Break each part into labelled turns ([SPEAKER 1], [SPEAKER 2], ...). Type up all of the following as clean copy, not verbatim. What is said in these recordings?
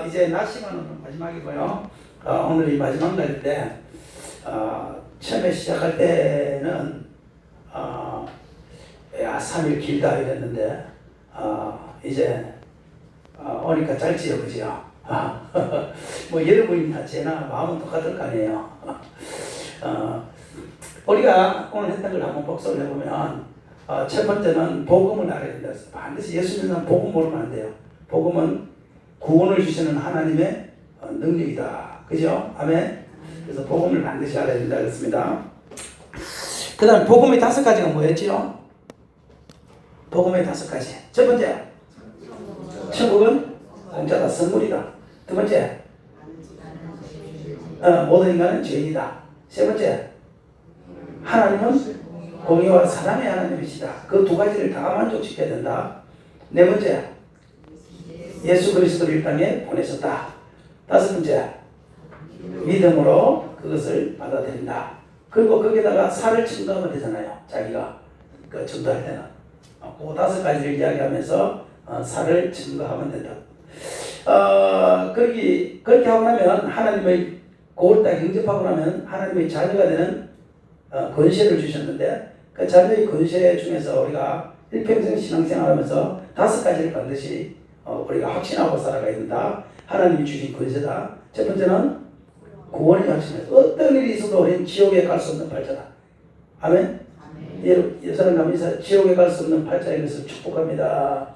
[SPEAKER 1] 이제 낮 시간은 마지막이고요. 오늘이 마지막 날인데, 처음에 시작할 때는 3일 길다 이랬는데, 이제 오니까 짧지요, 그죠? 뭐 여러분이나 제나 마음은 똑같을 거 아니에요. 우리가 오늘 했던 걸 한번 복습을 해보면, 첫 번째는 복음을 알아야 된다. 반드시 예수 믿는 복음 모르면 안 돼요. 복음은 구원을 주시는 하나님의 능력이다. 그죠? 아멘. 그래서 복음을 반드시 알아야 된다 그랬습니다. 그 다음 복음의 5가지가 뭐였죠? 복음의 5가지. 첫 번째, 천국은 공짜다, 선물이다. 두 번째, 모든 인간은 죄인이다. 세 번째, 하나님은 공의와 사랑의 하나님이시다. 그 2가지를 다 만족시켜야 된다. 네 번째, 예수 그리스도를 이 땅에 보내셨다. 5번째, 믿음으로 그것을 받아들인다. 그리고 거기다가 살을 증거하면 되잖아요. 자기가 그 전도할 때는 그 5가지를 이야기하면서 살을 증거하면 된다. 그렇게 하고 나면 하나님의 고을 딱 영접하고 나면 하나님의 자녀가 되는 권세를 주셨는데, 그 자녀의 권세 중에서 우리가 일평생 신앙생활하면서 5가지를 반드시 우리가 확신하고 살아가야 된다. 하나님이 주신 권세다. 첫 번째는 구원의 확신이다. 어떤 일이 있어도 우리는 지옥에 갈 수 없는 발자다. 아멘. 여러분 감사합니다. 지옥에 갈 수 없는 발자인 것을 축복합니다.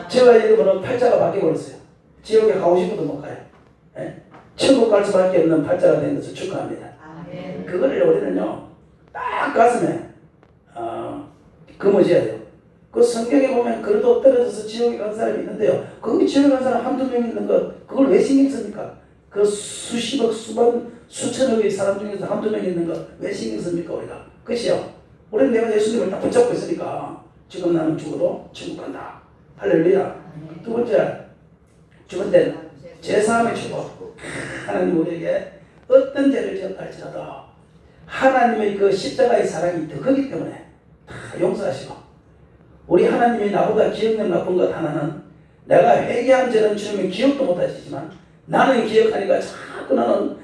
[SPEAKER 1] 저와 여러분은 팔자가 바뀌어버렸어요. 지옥에 가고 싶어도 못 가요. 천국 갈 수밖에 없는 팔자가 된 것을 축하합니다. 그거를 우리는요, 딱 가슴에 거머쥐어야 돼요. 그 성경에 보면 그래도 떨어져서 지옥에 간 사람이 있는데요, 거기 지옥에 간 사람 한두 명 있는 것, 그걸 왜 신경 씁니까? 그 수십억, 수천억의 사람 중에서 한두 명 있는 것 왜 신경 씁니까, 우리가? 그치요? 우리는 내가 예수님을 딱 붙잡고 있으니까 지금 나는 죽어도 천국 간다. 할렐루야. 두 번째, 죽은 제사함의 축복. 하나님 우리에게 어떤 죄를 지었다 할지라도 하나님의 그 십자가의 사랑이 더 크기 때문에 다 용서하시고, 우리 하나님이 나보다 기억력 나쁜 것 하나는, 내가 회개한 죄는 주님이 기억도 못하시지만 나는 기억하니까 자꾸 나는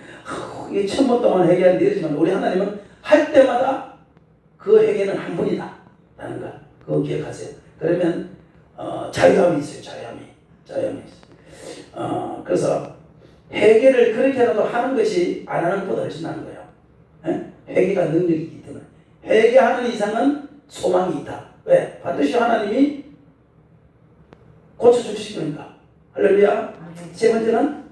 [SPEAKER 1] 이게 1000번 동안 회개한 일이지만, 우리 하나님은 할 때마다 그 회개는 한 번이다 라는 거, 그거 기억하세요. 그러면 자유함이 있어요. 자유함이 있어요. 그래서 회개를 그렇게라도 하는 것이 안 하는 것보다 훨씬 나은 거예요. 회개가 능력이기 때문에. 회개하는 이상은 소망이 있다. 왜? 반드시 하나님이 고쳐주시니까. 할렐루야. 세 번째는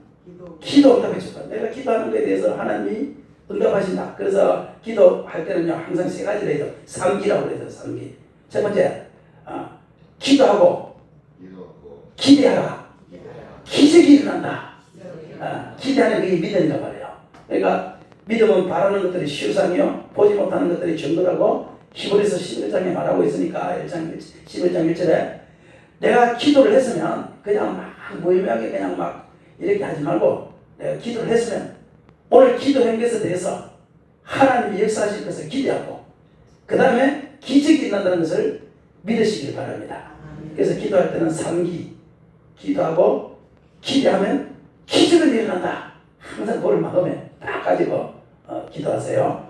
[SPEAKER 1] 기도 응답해 줄 거야. 내가 기도하는 것에 대해서 하나님이 응답하신다. 그래서 기도할 때는요, 항상 3가지를 해서 3기라고 해서 3기. 첫 번째, 기도하고 기대하라. 기적이 일어난다. 기대하는 게 믿음이란 말이에요. 그러니까 믿음은 바라는 것들이 실상이요, 보지 못하는 것들이 정도라고 히브리서 11장에 말하고 있으니까 11장 1절에 내가 기도를 했으면 그냥 막 무의미하게 그냥 막 이렇게 하지 말고, 내가 기도를 했으면 오늘 기도한 것에 대해서 하나님이 역사하실 것을 기대하고, 그 다음에 기적이 일어난다는 것을 믿으시길 바랍니다. 그래서 기도할 때는 3기, 기도하고 기대하면 기적은 일어난다. 항상 그걸 마음에 딱 가지고 기도하세요.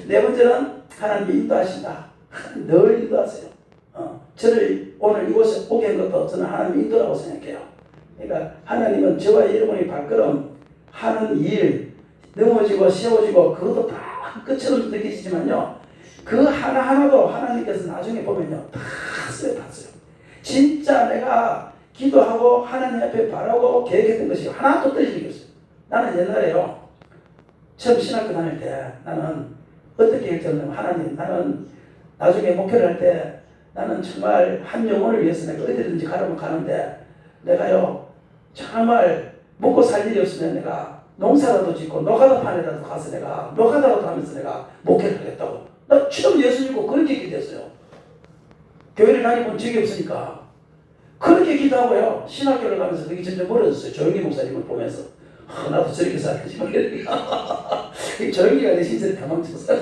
[SPEAKER 1] 네 번째는 하나님이 인도하신다. 늘 인도하세요. 저를 오늘 이곳에 오게 한 것도 저는 하나님의 인도라고 생각해요. 그러니까 하나님은 저와 여러분의 발걸음 하는 일, 넘어지고 세워지고 그것도 다 끝처럼 느껴지지만요, 그 하나하나도 하나님께서 나중에 보면요, 다 써요. 진짜 내가 기도하고 하나님 앞에 바라고 계획했던 것이 하나도 떨어지는 게 없어요. 나는 옛날에요, 처음 신학교 다닐 때 나는 어떻게 했냐면, 하나님, 나는 나중에 목회를 할 때 나는 정말 한 영혼을 위해서 내가 어디든지 가려면 가는데, 내가요 정말 먹고 살 일이 없으면 내가 농사라도 짓고 노가다판에라도 가서 내가 노가다라도 하면서 내가 목회를 하겠다고. 나 처음 예수 믿고 그렇게 기도했어요. 교회를 다니본 적이 없으니까. 그렇게 기도하고요, 신학교를 가면서 그게 점점 멀어졌어요. 조영기 목사님을 보면서 나도 저렇게 살지 말겠다. 조영기가 내 신세를 다 망쳤어.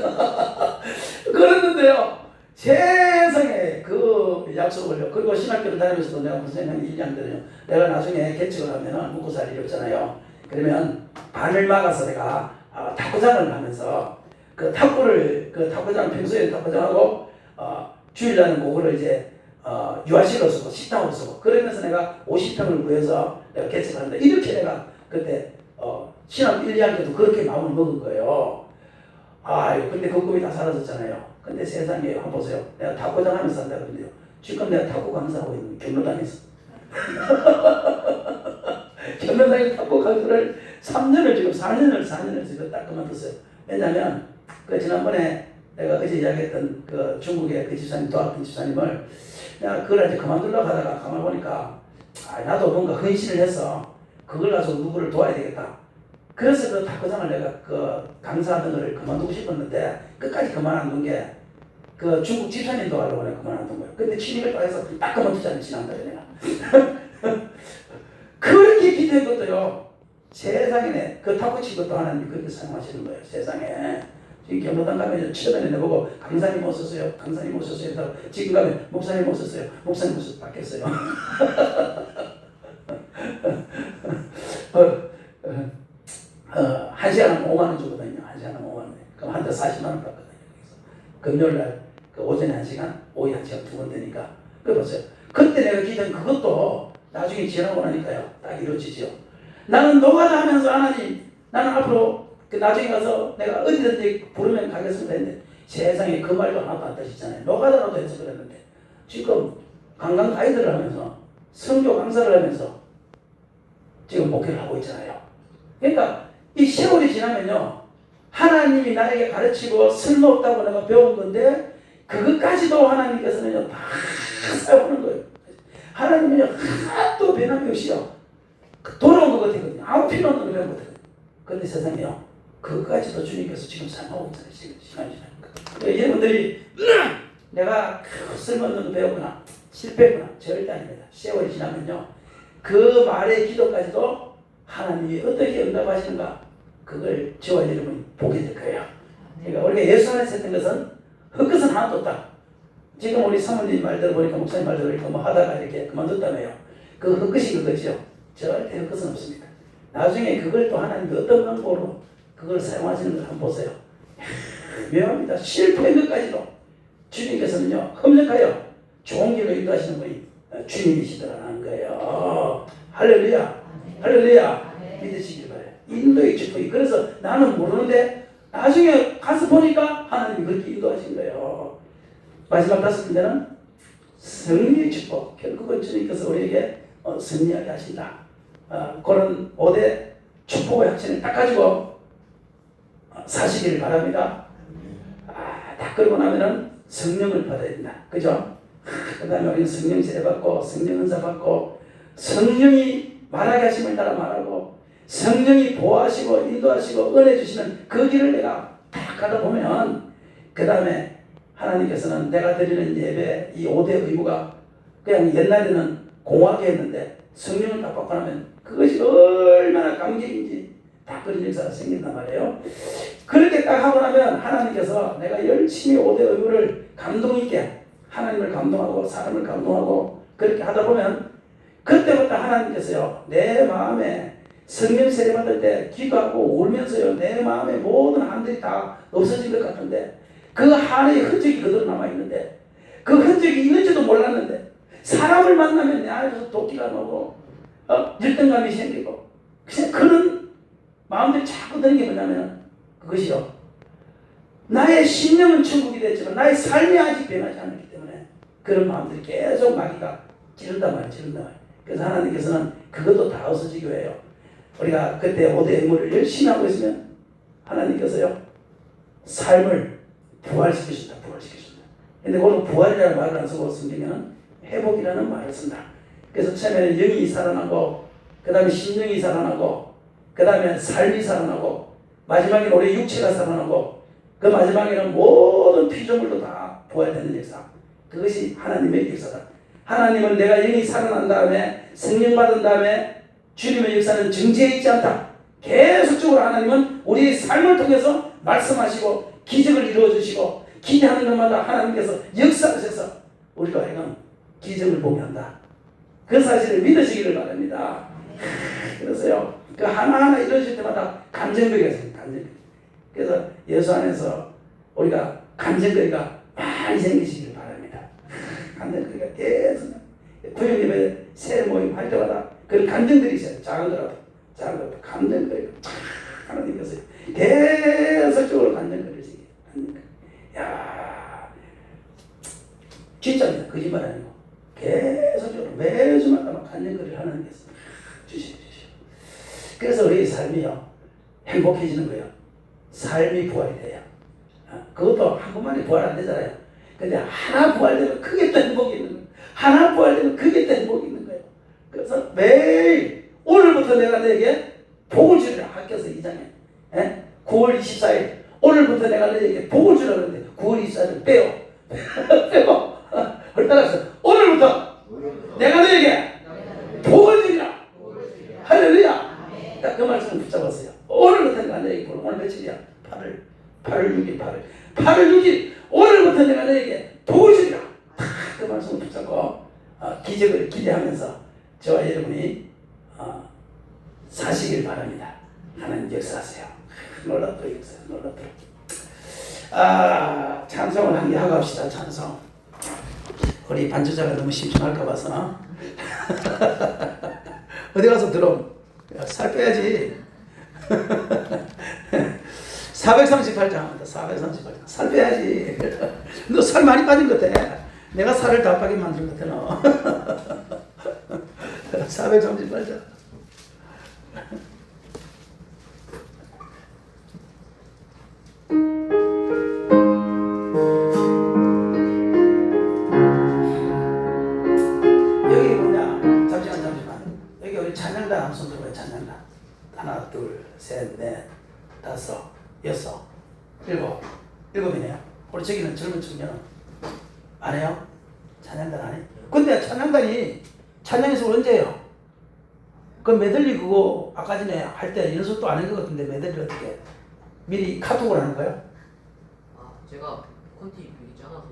[SPEAKER 1] 그랬는데요, 세상에 그 그 약속을 그리고 신학교를 다니면서도 내가 무슨 생각이 1년 들어요. 내가 나중에 개척을 하면은 묵고 살 일이 없잖아요. 그러면 발을 막아서 내가 탁구장을 가면서 그 탁구장 평소에 탁구장하고 주일날은 그거를 이제 유아실로 쓰고 식당으로 쓰고 그러면서 내가 50평을 구해서 내가 개척하는데 이렇게 내가 그때 신학 1, 2학년도 그렇게 마음을 먹은 거예요. 근데 그 꿈이 다 사라졌잖아요. 근데 세상에 한번 보세요. 내가 탁구장 하면서 한다 그러는데요. 지금 내가 탁구 강사하고 있는 경로당에서 경로당에 탁구 강사를 3년을 지금 4년을 지금 딱 그만뒀어요. 왜냐면 그 지난번에 내가 어제 이야기했던 그 중국의 그 집사님 도왔던 집사님을 내가 그걸 이제 그만두려고 하다가 가만 보니까 나도 뭔가 헌신을 해서 그걸 가지고 누구를 도와야 되겠다. 그래서 그 탁구장을 내가 그 강사하던 거를 그만두고 싶었는데 끝까지 그만 안 둔 게 그 중국 집사님 도와려고 내가 그만 안 둔 거예요. 근데 취직을 딱 해서 딱 그만두자니 지난달에 내가 그렇게 기도한 것도요. 세상에 그 탁구 친 것도 하나님이 그렇게 사용하시는 거예요. 세상에 지금 경로당 가면 최근에 내보고 강사님 오셨어요. 강사님 오셨어요. 지금 가면 목사님 오셨어요. 목사님 오셔서 바뀌었어요. 한 시간은 5만 원 주거든요. 한 시간은 5만 원. 그럼 한 달 40만 원 받거든요. 금요일 날 그 오전에 1시간, 오후에 1시간 2번 되니까. 그 보세요. 그때 내가 기도한 그것도 나중에 지나고 나니까요. 딱 이루어지죠. 나는 노가다 하면서 하나님, 나는 앞으로 나중에 가서 내가 어디든지 부르면 가겠습니다 했는데 세상에 그 말도 하나도 안 따지잖아요. 노가다라도 해서 그랬는데 지금 관광 가이드를 하면서 선교 강사를 하면서 지금 목회를 하고 있잖아요. 그러니까 이 세월이 지나면요. 하나님이 나에게 가르치고 쓸모없다고 내가 배운 건데 그것까지도 하나님께서는요. 다 사용하는 거예요. 하나님은요. 하나도 변함이 없이요. 돌아온 것 같거든요. 아무 필요 없는 거 배운 것 같거든요. 그런데 세상에요. 그것까지도 주님께서 지금 사용하고 있잖아요. 시간이 지나니까. 여러분들이 내가 쓸모없는 거 배웠구나. 실패했구나. 절대 아닙니다. 세월이 지나면요. 그 말의 기도까지도 하나님이 어떻게 응답하시는가 그걸 저와 여러분이 보게 될 거예요. 그러니까 우리가 예수 안에서 했던 것은 헛것은 하나도 없다. 지금 우리 사모님 말대로 보니까 목사님 말대로 보니까 뭐 하다가 이렇게 그만뒀다며요. 그 헛것이 그거죠. 절대 헛것은 없습니다. 나중에 그걸 또 하나님이 어떤 방법으로 그걸 사용하시는 걸 한번 보세요. 묘합니다. 실패한 것까지도 주님께서는요 협력하여 좋은 길로 인도하시는 분이 주님이시더라는 거예요. 할렐루야. 할렐루야. 믿으시길 바래요. 인도의 축복이. 그래서 나는 모르는데 나중에 가서 보니까 하나님이 그렇게 인도하신 거예요. 마지막 5번째는 승리의 축복. 결국은 주님께서 우리에게 승리하게 하신다. 그런 5대 축복의 확신을 딱 가지고 사시기를 바랍니다. 딱 그러고 나면은 성령을 받아야 된다. 그죠? 그 다음에 우리는 성령 세례 받고 성령 은사 받고 성령이 말하게 하심을 따라 말하고 성령이 보호하시고 인도하시고 은혜 주시는 그 길을 내가 딱 가다 보면 그 다음에 하나님께서는 내가 드리는 예배 이 5대 의무가 그냥 옛날에는 공하게 했는데 성령을 딱 받고 나면 그것이 얼마나 감격인지 딱 그런 역사가 생긴단 말이에요. 그렇게 딱 하고 나면 하나님께서 내가 열심히 5대 의무를 감동 있게 하나님을 감동하고 사람을 감동하고 그렇게 하다 보면 그때부터 하나님께서요 내 마음에 성령 세례 받을 때 기도하고 울면서요 내 마음에 모든 한들이 다 없어진 것 같은데 그 한의 흔적이 그대로 남아있는데 그 흔적이 있는지도 몰랐는데 사람을 만나면 내 안에서 도끼가 나고 열등감이 생기고 그냥 그런 마음들이 자꾸 드는 게 뭐냐면 그것이요 나의 심령은 천국이 됐지만 나의 삶이 아직 변하지 않았기 때문에 그런 마음들이 계속 마귀가 찌른단 말이에요. 그래서 하나님께서는 그것도 다 없어지게 해요. 우리가 그때 5대 의무를 열심히 하고 있으면 하나님께서요 삶을 부활시키신다. 근데 그거는 부활이라는 말을 안 쓰고 성경에는 회복이라는 말을 쓴다. 그래서 처음에는 영이 살아나고 그 다음에 심령이 살아나고 그 다음에 삶이 살아나고 마지막에는 우리 육체가 살아나고 그 마지막에는 모든 피조물도 다 부활되는 역사. 그것이 하나님의 역사다. 하나님은 내가 영이 살아난 다음에 성령 받은 다음에 주님의 역사는 정지해 있지 않다. 계속적으로 하나님은 우리의 삶을 통해서 말씀하시고 기적을 이루어주시고 기대하는 것마다 하나님께서 역사하셔서 우리가 하여금 기적을 보게 한다. 그 사실을 믿으시기를 바랍니다. 그래서요, 그 하나하나 이루어질 때마다 감정거리가 생겨요. 감정거리. 그래서 예수 안에서 우리가 감정거리가 많이 생기시기를 바랍니다. 감정거리가 계속 부모님의 새 모임 할 때마다 그 감정들이 있어요. 작은 거라도 감정거리가 하나님께서 계속적으로 감정거리를 생겨요. 야, 진짜입니다. 거짓말 아니고 계속적으로 매주마다 막 감정거리를 하나님께서 주시죠. 그래서 우리의 삶이요 행복해지는 거예요. 삶이 부활이 돼요. 그것도 한 번만에 부활 안 되잖아요. 근데 하나 부활되면 그게 또 행복이 있는 거예요. 하나 부활되면 그게 또 행복이 있는 거예요. 그래서 매일 오늘부터 내가 너에게 복을 주리라. 학교에서 2장에 9월 24일 오늘부터 내가 너에게 복을 주라 그러는데 9월 24일을 빼요. 빼고 따라서 오늘부터 내가 너에게 복을 주리라. 할렐루야. 딱 그 말씀을 붙잡았어요. 오늘부터 내가 너에게 복을. 오늘 며칠이야? 8월 6일 오늘부터 내가 너에게 복을 주리라. 그 말씀을 붙잡고 기적을 기대하면서 저와 여러분이 사시길 바랍니다. 하나님 역사하세요. 놀랍도록 역사해요. 놀랍도록. 찬송을 한 개 하고 합시다. 찬송. 우리 반주자가 너무 심심할까 봐서 어디 가서 들어. 살 빼야지. 438장 합니다. 438장. 살 빼야지. 너 살 많이 빠진 것 같아. 내가 살을 다 빠게 만든 것 같아, 너. 438장. 여기 뭐냐? 잠시만. 여기 우리 찬양단 한 손 들어봐요. 찬양단. 하나, 둘, 셋, 넷, 다섯, 여섯, 일곱이네요. 우리 저기는 젊은 청년은 안 해요? 찬양단 안 해? 근데 찬양단이 찬양에서 언제 해요? 그 메들리 그거 아까 전에 할 때 연습도 안 한 것 같은데 메들리 어떻게 미리 카톡을 하는 거예요?
[SPEAKER 2] 제가 콘티 미리 짜놔서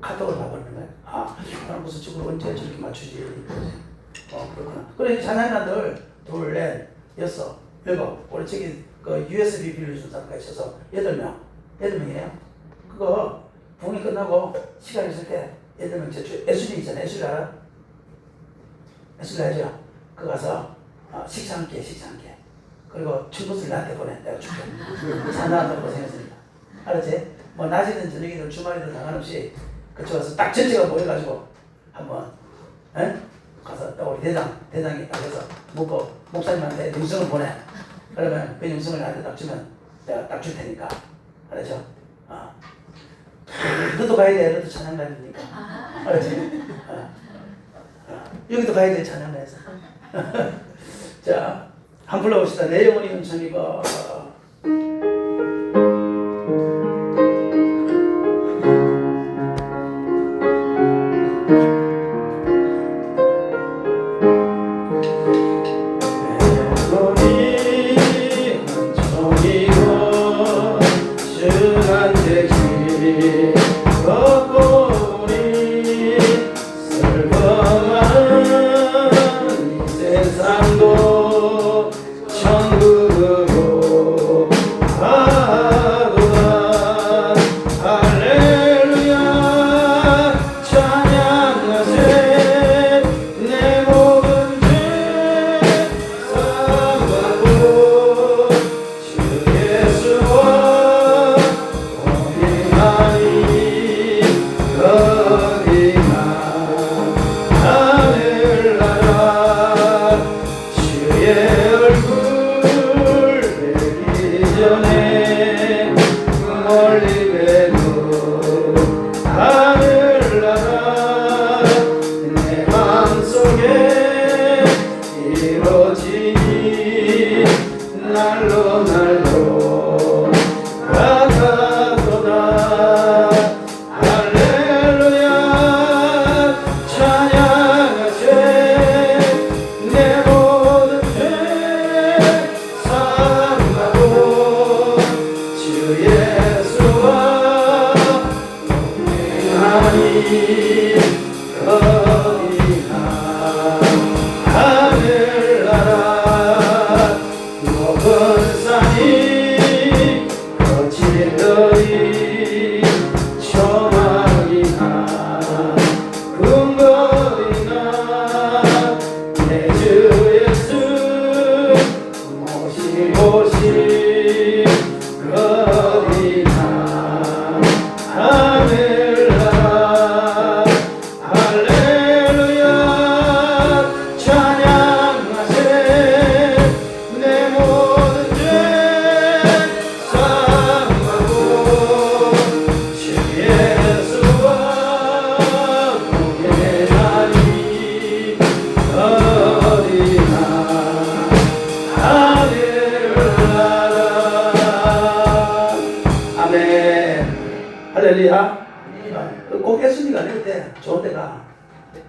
[SPEAKER 1] 카톡을 봐버리는 거예요? 나는 무슨 식으로 언제 저렇게 맞추지? 그렇구나. 그래 찬양단들 둘, 넷, 여섯, 일곱. 우리 저기 그 USB 빌려준 사람가 있어서 8명이에요. 그거 부흥이 끝나고 시간 있을 때 8명 SG 있잖아요. SG 알아? SG 알죠? 그거 가서 식사 함께. 그리고 친구들 나한테 보내. 내가 줄게. 산다한다고 고생했으니까. 알았지? 뭐 낮이든 저녁이든 주말이든 상관없이 그쪽 가서 딱 전체가 모여가지고 한번 가서 또 우리 대장이 딱 해서 묻고 목사님한테 영성을 보내. 그러면 그 영성을 나한테 딱 주면 내가 딱 줄 테니까. 알았죠? 너도 가야 돼. 너도 찬양 가야 되니까. 알았지? 여기도 가야 돼. 찬양 가야서. 자, 한 불러봅시다. 내 영혼이 은총이고
[SPEAKER 3] 하나님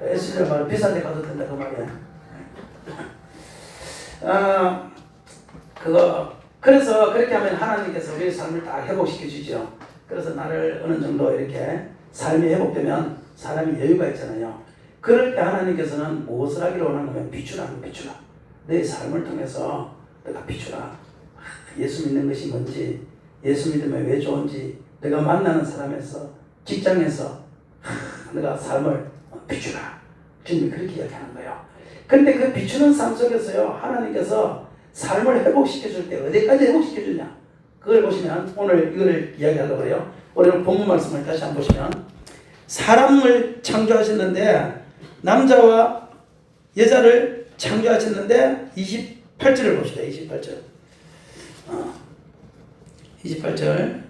[SPEAKER 1] SG가 말은 비싼 데 가도 된다 그 말이야. 그래서 그렇게 하면 하나님께서 우리의 삶을 딱 회복시켜 주죠. 그래서 나를 어느 정도 이렇게 삶이 회복되면 사람이 여유가 있잖아요. 그럴 때 하나님께서는 무엇을 하기를 원하냐면 비추라. 내 삶을 통해서 내가 비추라. 예수 믿는 것이 뭔지, 예수 믿으면 왜 좋은지, 내가 만나는 사람에서, 직장에서 내가 삶을 비추라. 주님이 그렇게 이야기하는 거예요. 그런데 그 비추는 삶 속에서요, 하나님께서 삶을 회복시켜 줄 때 어디까지 회복시켜 주냐? 그걸 보시면 오늘 이거를 이야기하려고 해요. 오늘 본문 말씀을 다시 한번 보시면 사람을 창조하셨는데 남자와 여자를 창조하셨는데 28절을 봅시다. 28절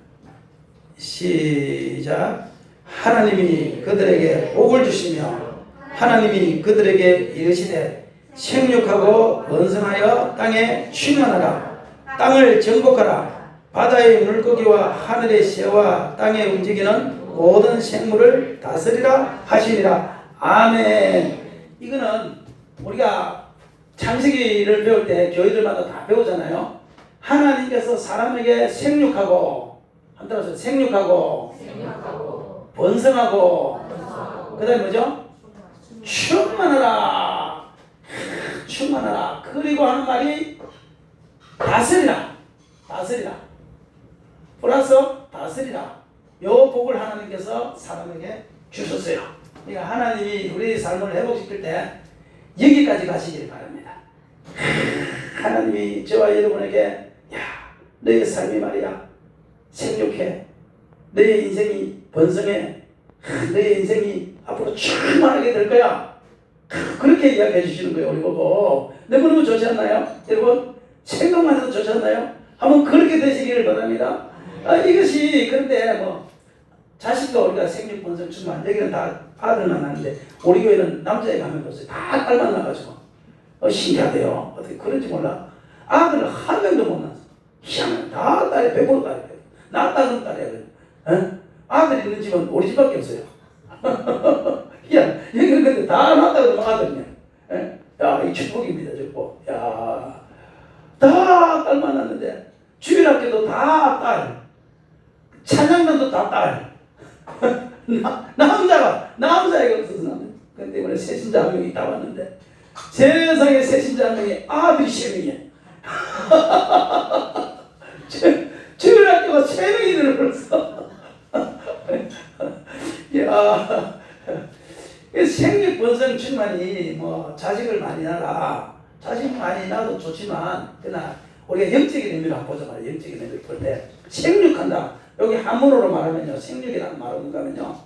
[SPEAKER 1] 시작. 하나님이 그들에게 복을 주시며 하나님이 그들에게 이르시되 생육하고 번성하여 땅에 충만하라. 땅을 정복하라. 바다의 물고기와 하늘의 새와 땅에 움직이는 모든 생물을 다스리라 하시니라. 아멘. 이거는 우리가 창세기를 배울 때 교회들마다 다 배우잖아요. 하나님께서 사람에게 생육하고, 한 따라서 생육하고 번성하고 그 다음에 뭐죠? 충만하라. 그리고 하는 말이 다스리라. 플러스 다스리라. 요 복을 하나님께서 사람에게 주셨어요. 그러니까 하나님이 우리의 삶을 회복시킬 때 여기까지 가시길 바랍니다. 하나님이 저와 여러분에게 너의 삶이 말이야 생육해, 너의 인생이 번성해, 너의 인생이 앞으로 충만하게 될 거야. 그렇게 이야기해 주시는 거예요. 우리 보고 너무너무 좋지 않나요? 여러분 생각만 해도 좋지 않나요? 한번 그렇게 되시기를 바랍니다. 이것이 그런데 뭐 자식도 우리가 생육 번성 충만, 여기는 다 아들만 하는데 우리 교회는 남자애가 한 명도 없어요. 다 딸만 나가지고 신기하대요. 어떻게 그런지 몰라. 아들을 한 명도 못 낳았어. 희한해. 다 딸이 100% 딸이에요. 나 딸은 딸이야. 아들 있는 집은 우리 집밖에 없어요. 야, 여기는 근데 다 낳았다 그러면 아들이냐. 야, 이 축복입니다, 축복. 야, 다 딸만 낳았는데 주일학교도 다 딸, 찬양단도 다 딸. 남자애가 없어서 나는. 근데 이번에 새신자 한 명이 다 왔는데 세상에 새신자 한 명이 아들이 3명이야. 주일학교가 3명이 늘어버렸어. 야, 생육 번성 충만이 뭐 자식을 많이 낳아. 자식 많이 낳아도 좋지만 그러나 우리가 영적인 의미로 한번 보자 말이야. 영적인 의미를 볼 때 생육한다. 여기 한문으로 말하면요, 생육이라는 말은 뭔가 하면요,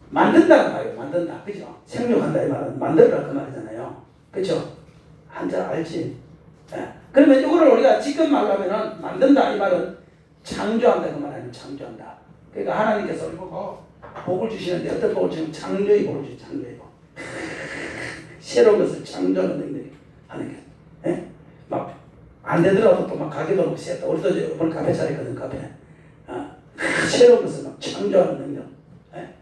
[SPEAKER 1] 만든다는 말이에요. 만든다, 그죠? 생육한다 이 말은 만들어라 그 말이잖아요, 그죠? 한자 알지? 예. 그러면 이거를 우리가 지금 말로 하면은 만든다 이 말은 창조한다 그 말 아니에요. 창조한다. 그러니까 하나님께서 우리 보고 복을 주시는데 어떤 복을 주시면 창조의 복을 주시죠. 창조의 복. 새로운 것을 창조하는 능력이 하나님께서. 예? 막 안 되더라도 또 막 가게도 놓고 셋다. 우리도 이번 카페 차리거든, 카페. 새로운 것을 막 창조하는 능력. 예?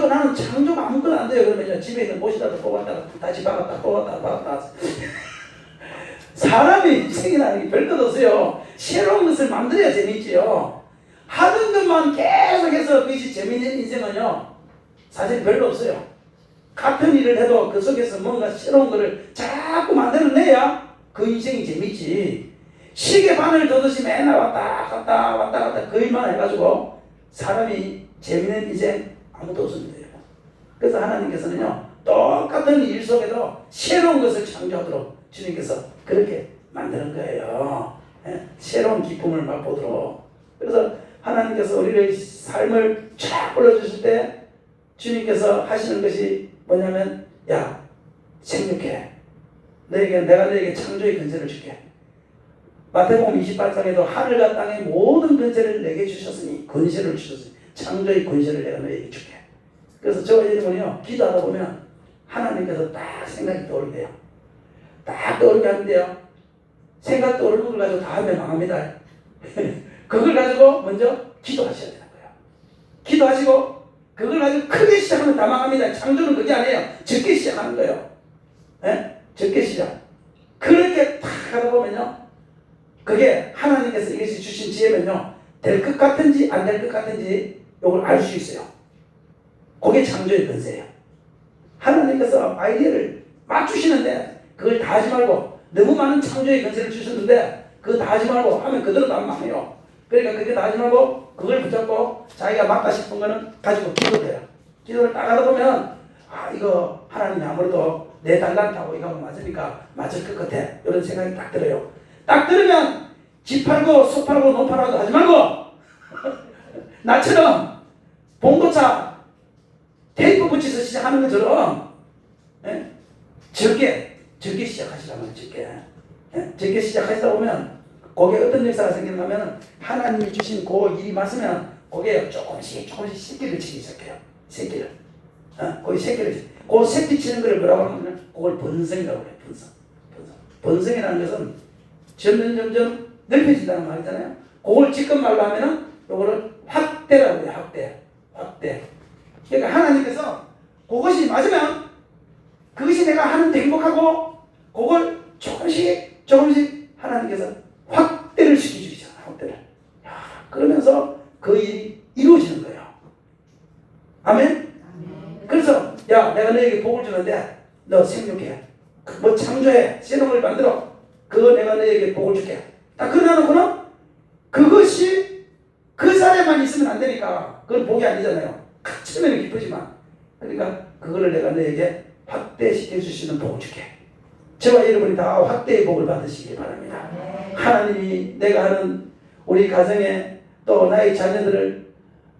[SPEAKER 1] 나는 창조가 아무것도 안 돼요. 그러면 집에 있는 못이라도 뽑았다가 다시 박았다. 사람의 인생이라는 게 별것 없어요. 새로운 것을 만들어야 재밌지요. 하던 것만 계속해서 그것이 재밌는 인생은요, 사실 별로 없어요. 같은 일을 해도 그 속에서 뭔가 새로운 것을 자꾸 만들어내야 그 인생이 재밌지. 시계 바늘 두듯이 맨날 왔다 갔다 그 일만 해가지고 사람이 재밌는 인생 아무도 없습니다. 그래서 하나님께서는요, 똑같은 일 속에도 새로운 것을 창조하도록 주님께서 그렇게 만드는 거예요. 예? 새로운 기쁨을 맛보도록. 그래서 하나님께서 우리의 삶을 쫙 올려주실 때 주님께서 하시는 것이 뭐냐면, 야, 생육해. 내가 너에게 창조의 권세를 줄게. 마태복음 28장에도 하늘과 땅의 모든 권세를 내게 주셨으니, 권세를 주셨으니 창조의 권세를 내가 너에게 줄게. 그래서 저와 여러분이요, 기도하다 보면 하나님께서 딱 생각이 떠오르게요. 딱 떠오르게 하는데요, 생각 떠오르는 걸 가지고 다 하면 망합니다. 그걸 가지고 먼저 기도하셔야 되는 거예요. 기도하시고 그걸 가지고 크게 시작하면 다 망합니다. 창조는 그게 아니에요. 적게 시작하는 거예요. 예? 적게 시작. 그렇게 탁 하다 보면요. 그게 하나님께서 이것이 주신 지혜면요. 될 것 같은지 안 될 것 같은지 이걸 알 수 있어요. 그게 창조의 권세예요. 하나님께서 아이디어를 막 주시는데 그걸 다 하지 말고 너무 많은 창조의 권세를 주셨는데 그거 다 하지 말고 하면 그대로 다 망해요. 그러니까 그게 다 하지 말고 그걸 붙잡고 자기가 맞다 싶은 거는 가지고 기도해요. 기도를 딱 하다 보면 아 이거 하나님이 아무래도 내 달란트하고 이거 맞으니까 맞을 것 같아. 이런 생각이 딱 들어요. 딱 들으면 집 팔고 소 팔고 노 팔아도 하지 말고 나처럼 봉고차 테이프 붙여서 시작하는 것처럼 예? 적게 시작하시라면 적게 적게 시작하시다 보면 거기에 어떤 역사가 생기냐면 하나님이 주신 그 일이 맞으면 거기에 조금씩 새끼를 치기 시작해요. 새끼를 거기 새끼를 그 새끼 치는 걸 뭐라고 하면 그걸 번성이라고 해요. 번성이라는 것은 점점 넓혀진다는 말이잖아요. 그걸 지금 말로 하면은 요거를 확대라고 해요. 확대. 그러니까 하나님께서 그것이 맞으면 그것이 내가 하는데 행복하고 그걸 조금씩 하나님께서 확대를 시켜주시잖아요. 확대를. 그러면서 그 일이 이루어지는 거예요. 아멘? 그래서 야 내가 너에게 복을 주는데 너 생육해. 뭐 창조해. 새로운 걸 만들어. 그거 내가 너에게 복을 줄게. 딱 그러놓고는 그것이 그 사람만 있으면 안 되니까 그건 복이 아니잖아요. 처음에는 기쁘지만 그러니까 그거를 내가 너에게 확대시켜 주시는 복을 줄게. 저와 여러분이 다 확대의 복을 받으시기 바랍니다. 하나님이 내가 하는 우리 가정에 또 나의 자녀들을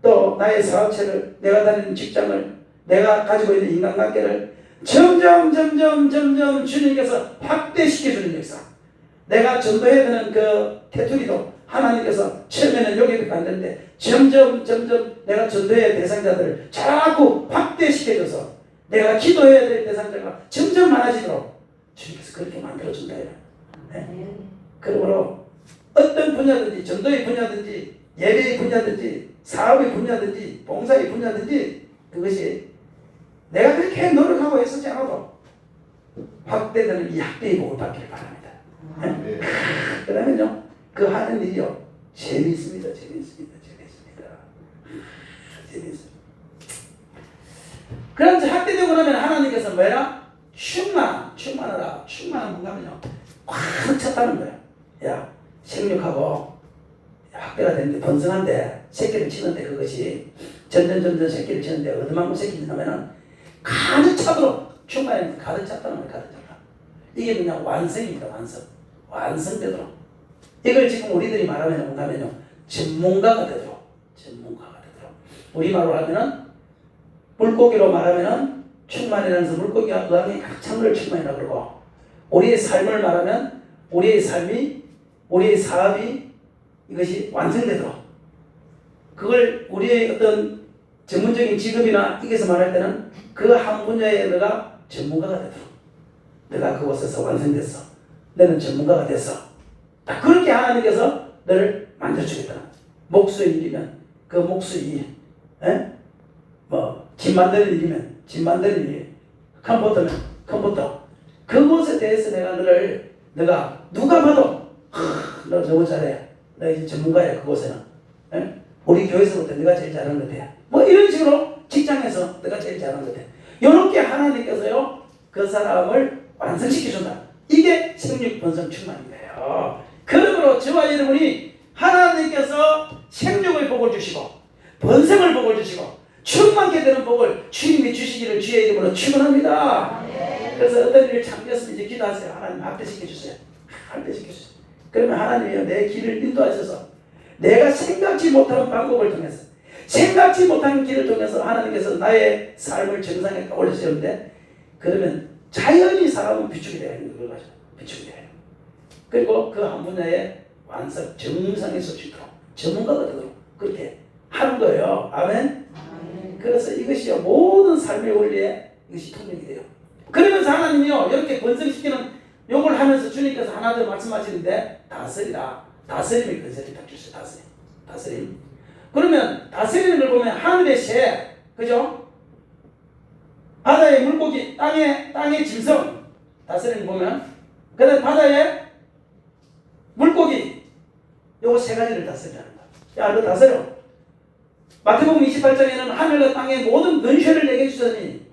[SPEAKER 1] 또 나의 사업체를 내가 다니는 직장을 내가 가지고 있는 인간관계를 점점 주님께서 확대시켜주는 역사. 내가 전도해야 되는 그 테두리도 하나님께서 처음에는 여기밖에 안 되는데 점점 내가 전도해야 대상자들을 자꾸 확대시켜줘서 내가 기도해야 될 대상자가 점점 많아지도록 주님께서 그렇게 만들어준다. 네? 그러므로 어떤 분야든지 전도의 분야든지 예배의 분야든지 사업의 분야든지 봉사의 분야든지 그것이 내가 그렇게 노력하고 애쓰지 않아도 확대되는 이 확대의 복을 받기를 바랍니다. 네? 그러면요 그 하는 일이요 재미있습니다. 그럼 이제 확대되고 나면 하나님께서 뭐라? 충만하라. 충만한 뭔가 하면요 꽉 찼다는 거예요. 야 생육하고 확대가 되는데 번성한데 새끼를 치는데 그것이 점점 새끼를 치는데 어디만큼 새끼를 치냐면은 가득 차도록 충만히 가득 찼다는 거예요. 가득 찼다. 이게 그냥 완성입니다. 완성되도록. 이걸 지금 우리들이 말하면 뭔가면요 전문가가 되도록. 우리말로 하면은 물고기로 말하면은 충만이라는 것은 물고기가 의왕에 찬물을 충만이라고 그러고 우리의 삶을 말하면 우리의 삶이 우리의 사업이 이것이 완성되도록 그걸 우리의 어떤 전문적인 직업이나 이것에서 말할 때는 그 한 분야에 너가 전문가가 되도록 내가 그곳에서 완성됐어. 너는 전문가가 됐어. 딱 그렇게 하나님께서 너를 만들어주겠다. 목수의 일이면 그 목수의 일, 집 만드는 일이면 집 만드는 일, 컴퓨터면 컴퓨터. 그것에 대해서 내가 누가 봐도 너 너무 잘해. 너 이제 전문가야 그곳에는. 우리 교회에서부터 네가 제일 잘하는 것 같아. 뭐 이런 식으로 직장에서 내가 제일 잘하는 것 같아. 이렇게 하나님께서요 그 사람을 완성시켜준다. 이게 생육 번성 충만인 거예요. 그러므로 저와 여러분이 하나님께서 생육의 복을 주시고 번성을 복을 주시고 충만케 되는 복을 주님이 주시기를 주의 이름으로 축원합니다. 그래서 어떤 일을 참겼으면 이제 기도하세요. 하나님 확대시켜 주세요. 그러면 하나님이 내 길을 인도하셔서 내가 생각지 못하는 방법을 통해서 생각지 못하는 길을 통해서 하나님께서 나의 삶을 정상에 올리시는데 그러면 자연히 사람은 비축이 되는 걸 가지고 비축이 돼요. 그리고 그 한 분야의 완성 정상에 서지도록 전문가가 되도록 그렇게 하는 거예요. 아멘. 그래서 이것이요 모든 삶의 원리에 이것이 통용이 돼요. 그러면서 하나님이요 이렇게 번성시키는 요걸 하면서 주님께서 하나 더 말씀하시는데 다스리라. 다스림의 권세를 딱 주세요. 다스림. 그러면 다스리는 걸 보면 하늘의 새 그죠? 바다의 물고기, 땅의 짐승 다스리는 거 보면, 그 다음에 바다의 물고기, 요거 세 가지를 다스리라는 거야. 야, 너 다스려. 마태복음 28장에는 하늘과 땅의 모든 권세를 내게 주셨으니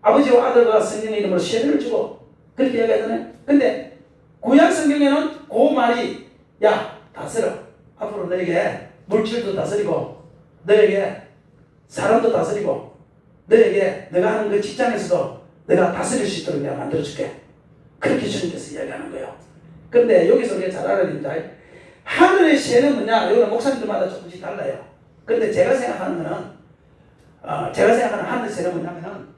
[SPEAKER 1] 아버지와 아들과 성령의 이름으로 세례를 주고 그렇게 이야기하잖아요. 근데 구약 성경에는 그 말이 야, 다스려. 앞으로 너에게 물질도 다스리고 너에게 사람도 다스리고 너에게 너가 하는 그 직장에서도 너가 다스릴 수 있도록 내가 만들어줄게. 그렇게 주님께서 이야기하는 거예요. 그런데 여기서 우리가 잘 알아야 됩니다. 하늘의 새는 뭐냐? 이거는 목사님들마다 조금씩 달라요. 그런데 제가 생각하는 거는 제가 생각하는 하늘의 새는 뭐냐면은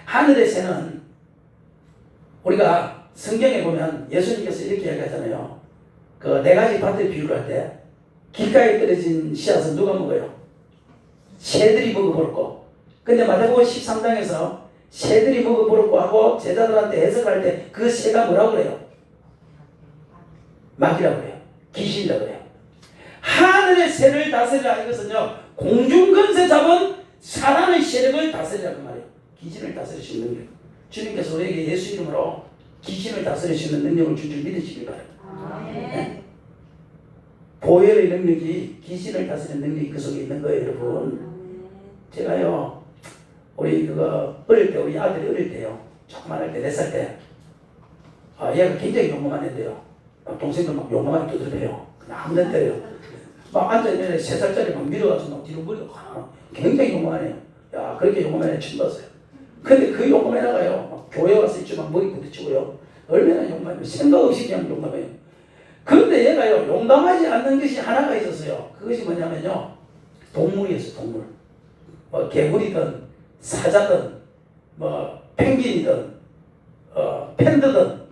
[SPEAKER 1] 하늘의 새는 우리가 성경에 보면 예수님께서 이렇게 이야기하잖아요. 그 네 가지 밭을 비유를 할 때 길가에 떨어진 씨앗은 누가 먹어요? 새들이 먹어버렸고. 근데 마태복음 13장에서 새들이 먹어버렸고 하고 제자들한테 해석할 때 그 새가 뭐라고 그래요? 마귀라고 해요. 귀신이라고 해요. 하늘의 새를 다스리라 이것은요 공중 권세 잡은 사람의 세력을 다스리라고 말이에요. 귀신을 다스릴 수 있는 능력. 주님께서 우리에게 예수 이름으로 귀신을 다스릴 수 있는 능력을 준 줄 믿으시길 바랍니다. 네? 보혈의 능력이 귀신을 다스리는 능력이 그 속에 있는 거예요, 여러분. 제가요 우리 그거 어릴 때 우리 아들이 어릴 때요 조그만 할 때 4살 때 얘가 굉장히 용감한 애인데요 동생들 막 용감하게 두드려요. 그냥 아무데나 때려요. 막 앉아있는 3살짜리 막 밀어가지고 막 뒤로 물고 굉장히 용감하네요. 야, 그렇게 용감한 애 처음 봤어요. 근데 그 용감한 애가요 막 교회 와서 있죠. 막 머리 부딪히고요. 얼마나 용감해요. 생각 없이 그냥 용감해요. 그런데 얘가요 용감하지 않는 것이 하나가 있었어요. 그것이 뭐냐면요 동물이었어요. 동물. 뭐 개구리든 사자든 뭐 펭귄이든 팬더든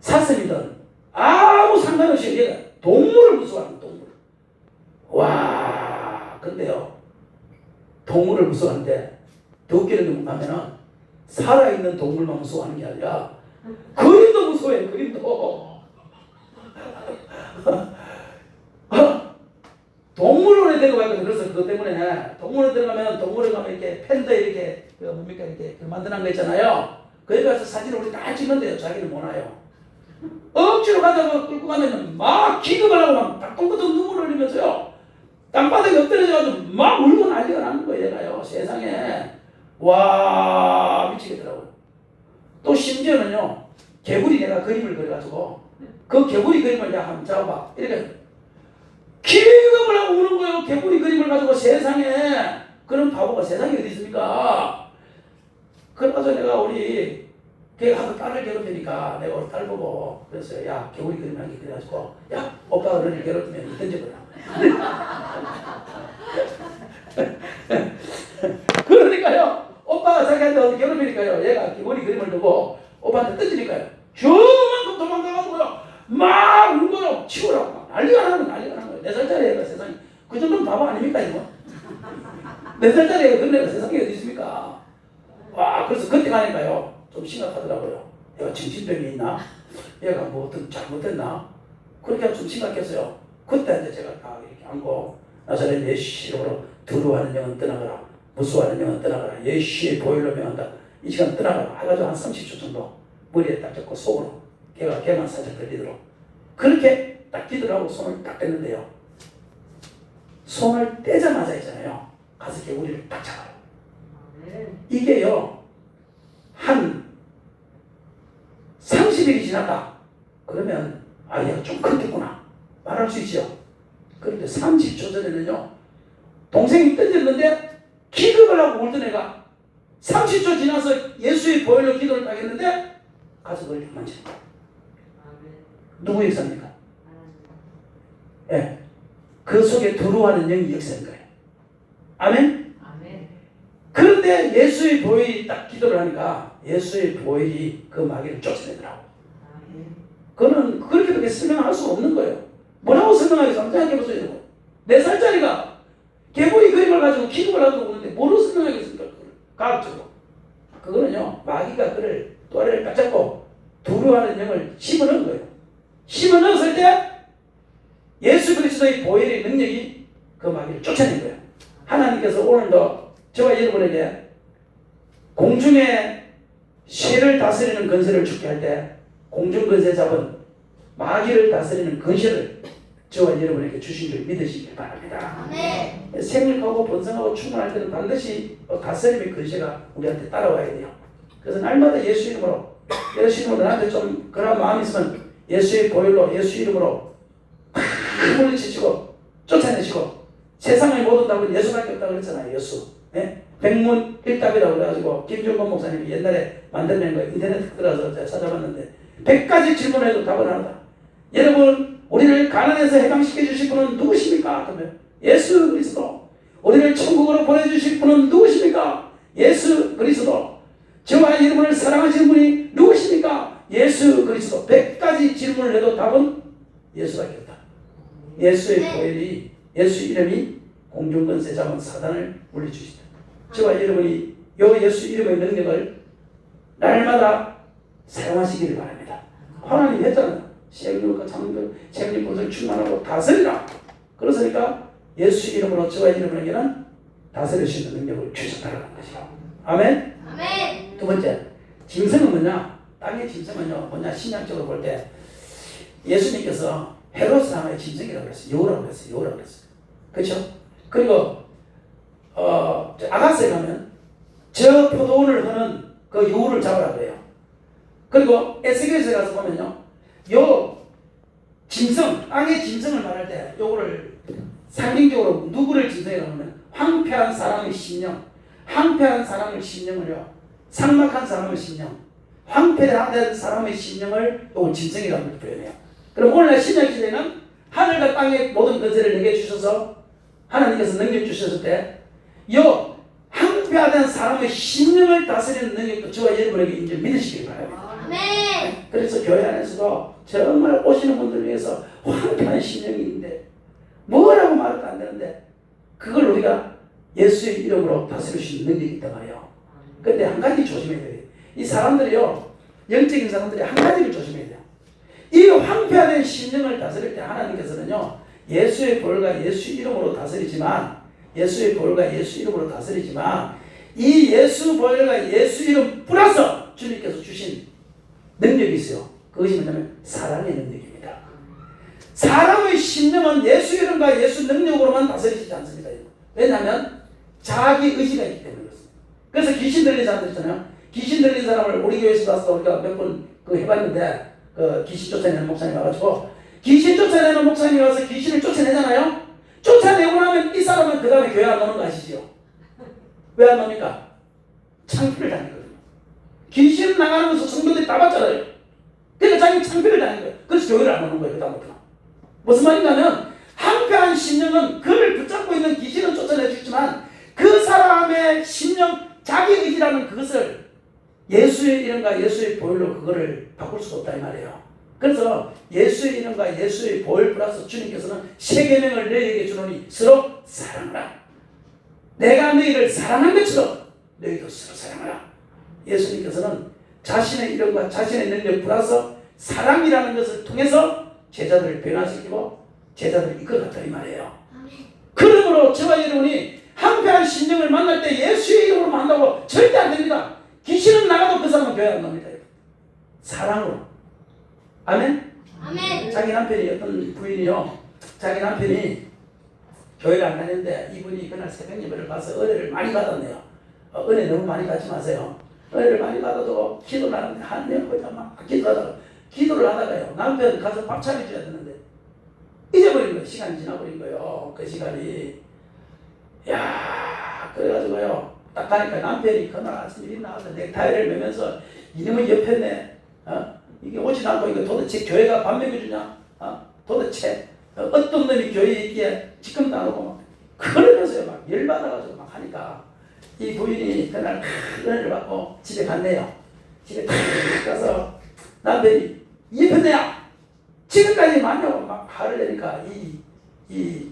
[SPEAKER 1] 사슴이든 아무 상관없이 얘가 동물을 무서워하는 동물. 와, 근데요 동물을 무서워하는데 더 웃기는 게 뭐냐면은 살아있는 동물만 무서워하는 게 아니라 그림도 무서워해요. 그림도. 동물원에 데려가거든요. 그래서 그것 때문에 동물원에 들어가면 동물원에 가면 이렇게 팬더 이렇게 뭡니까 이렇게 만드는 거 있잖아요. 거기 가서 사진을 우리 다 찍는데요. 자기는 못 와요. 억지로 가다가 끌고 가면은 막 기겁을 하고 막 닭똥같은 눈물을 흘리면서요. 땅바닥에 엎드려져가지고 막 울고 난리가 나는 거예요. 얘가요. 세상에. 와, 미치겠더라고요. 또 심지어는요. 개구리 내가 그림을 그려가지고 그 개구리 그림을 내가 한번 잡아봐. 이렇게 기겁을 하고 우는 거예요. 개구리 그림을 가지고 세상에. 그런 바보가 세상에 어디 있습니까? 그래가지고 내가 우리 걔가 하도 딸을 괴롭히니까 내가 우리 딸 보고 그랬어요. 야, 개구리 그림 한 개 그려가지고 야, 오빠가 너를 괴롭히면 이 던져버려. 그러니까요. 오빠가 자기한테 괴롭히니까요. 얘가 개구리 그림을 두고 오빠한테 던지니까요. 저만큼 도망가가지고요. 막 울고요. 치우라고 막 난리가 나는 거예요. 4살짜리 애가 세상에. 그 정도는 바보 아닙니까 이거? 4살짜리 애가 그런 애가 세상에 어디 있습니까? 와, 그래서 그때 가니까요. 좀 심각하더라고요. 얘가 정신병이 있나? 얘가 뭐 어떤 잘못됐나? 그렇게 좀 심각했어요. 그때 이제 제가 다 이렇게 안고 나사렛 예수 이름으로 두려워하는 영은 떠나가라. 무서워하는 영은 떠나가라. 예수의 보혈로 명한다. 이 시간 떠나가라. 해가지고 한 30초 정도 머리에 딱 잡고 속으로 걔만 살짝 들리도록 그렇게 딱 기도하고 손을 딱 뗐는데요. 손을 떼자마자 있잖아요. 가서 개구리를 딱 잡아요. 이게요. 한 30일이 지났다. 그러면 얘가 좀 컸겠구나. 말할 수 있죠. 그런데 30초 전에는요. 동생이 던졌는데 기겁을 하고 울던 애가 30초 지나서 예수의 보혈로 기도를 딱 했는데 가서 그걸 만지는 거예요. 누구 역사입니까? 예. 그 속에 두루하는 영이 역사인 거예요. 아멘?
[SPEAKER 2] 아멘.
[SPEAKER 1] 그런데 예수의 보혈이 딱 기도를 하니까 예수의 보혈이 그 마귀를 쫓아내더라고. 그거는 그렇게밖에 설명할 수 없는 거예요. 뭐라고 설명하겠어? 생각해보세요. 4살짜리가 개구리 그림을 가지고 기도를 하고 오는데 뭐로 설명하겠습니까? 과학적으로. 그거는요, 마귀가 그를 또래를 딱 잡고 두려워하는 영을 심어넣은 거예요. 심어넣었을 때 예수 그리스도의 보혈의 능력이 그 마귀를 쫓아낸 거예요. 하나님께서 오늘도 저와 여러분에게 공중의 새를 다스리는 권세를 주게 할 때 공중 권세 잡은 마귀를 다스리는 권세를 저와 여러분에게 주신 줄 믿으시길 바랍니다.
[SPEAKER 3] 아멘.
[SPEAKER 1] 생육하고 번성하고 충만할 때는 반드시 다스림의 권세가 우리한테 따라와야 돼요. 그래서 날마다 예수 이름으로 나한테 좀 그런 마음이 있으면 예수의 보혈로 예수 이름으로 물리치시고 쫓아내시고 세상의 모든 답은 예수밖에 없다고 그랬잖아요. 예수. 예? 백문일답이라고 그래가지고 김준건 목사님이 옛날에 만들어낸 거 인터넷 들어가서 제가 찾아봤는데 100가지 질문해도 답은 하나다. 여러분 우리를 가난에서 해방시켜 주실 분은 누구십니까? 그러면 예수 그리스도. 우리를 천국으로 보내주실 분은 누구십니까? 예수 그리스도. 저와 여러분을 사랑하시는 분이 누구십니까? 예수 그리스도. 100가지 질문을 해도 답은 예수밖에 없다. 예수의 보혈이 예수 이름이 공중권세 잡은 사단을 물리주시다. 저와 여러분이 요 예수 이름의 능력을 날마다 사용하시기를 바랍니다. 하나님 했잖아요. 생육과 장들, 생육꽃을 충만하고 다스리라. 그렇으니까 예수 이름으로 저와 여러분에게는 다스릴 수 있는 능력을 주셨다는 것이요. 아멘.
[SPEAKER 3] 아멘.
[SPEAKER 1] 두 번째, 짐승은 뭐냐? 땅의 짐승은요, 뭐냐? 신약적으로 볼 때 예수님께서 헤롯 왕의 짐승이라고 그랬어요. 여우라고 그랬어요. 여우라고 그랬어요. 그렇죠? 그리고 아가스에 가면 저 포도원을 하는 그 여우를 잡으라 그래요. 그리고 에스겔에 가서 보면요, 요 짐승, 땅의 짐승을 말할 때 요거를 상징적으로 누구를 짐승이라고 하면 황폐한 사람의 심령, 황폐한 사람의 심령을요, 삭막한 사람의 심령, 황폐한 사람의 심령을 요걸 짐승이라고 표현해요. 그럼 오늘날 신약 시대는 하늘과 땅의 모든 권세를 내게 주셔서 하나님께서 능력 주셨을 때 요 황폐화된 사람의 심령을 다스리는 능력도 저와 여러분에게 이제 믿으시길 바랍니다.
[SPEAKER 3] 아멘.
[SPEAKER 1] 그래서 교회 안에서도 정말 오시는 분들 위해서 황폐한 심령이 있는데 뭐라고 말해도 안 되는데 그걸 우리가 예수의 이름으로 다스릴 수 있는 능력이 있단 말이에요. 근데 한 가지 조심해야 돼요. 이 사람들이요, 영적인 사람들이 한 가지를 조심해야 돼요. 이 황폐화된 심령을 다스릴 때 하나님께서는요, 예수의 보혈과 예수 이름으로 다스리지만 예수의 보혈과 예수 이름으로 다스리지만 이 예수 보혈과 예수 이름 플러스 주님께서 주신 능력이 있어요. 그것이 뭐냐면 사랑의 능력입니다. 사람의 심령은 예수 이름과 예수 능력으로만 다스리지 않습니다. 왜냐하면 자기 의지가 있기 때문에 그렇습니다. 그래서 귀신 들린 사람들 있잖아요. 귀신 들린 사람을 우리 교회에서 와서 우리가 몇 번 해봤는데 귀신 쫓아내는 목사님 와가지고 귀신 쫓아내는 목사님이 와서 귀신을 쫓아내잖아요. 쫓아내고 나면 이 사람은 그 다음에 교회 안 오는 거 아시죠? 왜 안 옵니까? 창피를 당했거든요. 귀신 나가는 것을 성도들이 다 봤잖아요. 그러니까 자기 창피를 당한 거예요. 그래서 교회를 안 오는 거예요. 그 다음부터. 무슨 말인가면 황폐한 심령은 그를 붙잡고 있는 귀신은 쫓아내 주지만 그 사람의 심령, 자기 의지라는 그것을 예수의 이름과 예수의 보혈로 그거를 바꿀 수가 없다 이 말이에요. 그래서 예수의 이름과 예수의 보혈 플러스 주님께서는 세 계명을 너희에게 주노니 서로 사랑하라. 내가 너희를 사랑한 것처럼 너희도 서로 사랑하라. 예수님께서는 자신의 이름과 자신의 능력 플러스 사랑이라는 것을 통해서 제자들을 변화시키고 제자들을 이끌어갔다 이 말이에요. 그러므로 저와 여러분이 황폐한 심령을 만날 때 예수의 이름으로 만나고 절대 안 됩니다. 귀신은 나가도 그 사람은 교회 안 납니다. 사랑으로. 아멘?
[SPEAKER 3] 아멘.
[SPEAKER 1] 자기 남편이 어떤 부인이요, 자기 남편이 교회를 안 다녔는데 이분이 그날 새벽 예배를 가서 은혜를 많이 받았네요. 은혜 너무 많이 받지 마세요. 은혜를 많이 받아도 기도를 하는데 한명 거자 막 기도를 하다가요, 남편 가서 밥 차려줘야 되는데 잊어버린 거예요. 시간이 지나버린 거예요. 그 시간이. 야, 그래가지고요, 딱 가니까 남편이 그날 아침 일이 나와서 넥타이를 매면서 이놈의 옆에네, 이게 오지 않고 이거 도대체 교회가 밥 먹여주냐? 도대체 어떤 놈이 교회에 있기에 지금도 안 오고 막 그러면서요, 막 열받아가지고 막 하니까 이 부인이 그날 은혜를 받고 집에 갔네요. 집에 가서 남편이 이편네야 지금까지 많냐고 막 화를 내니까 이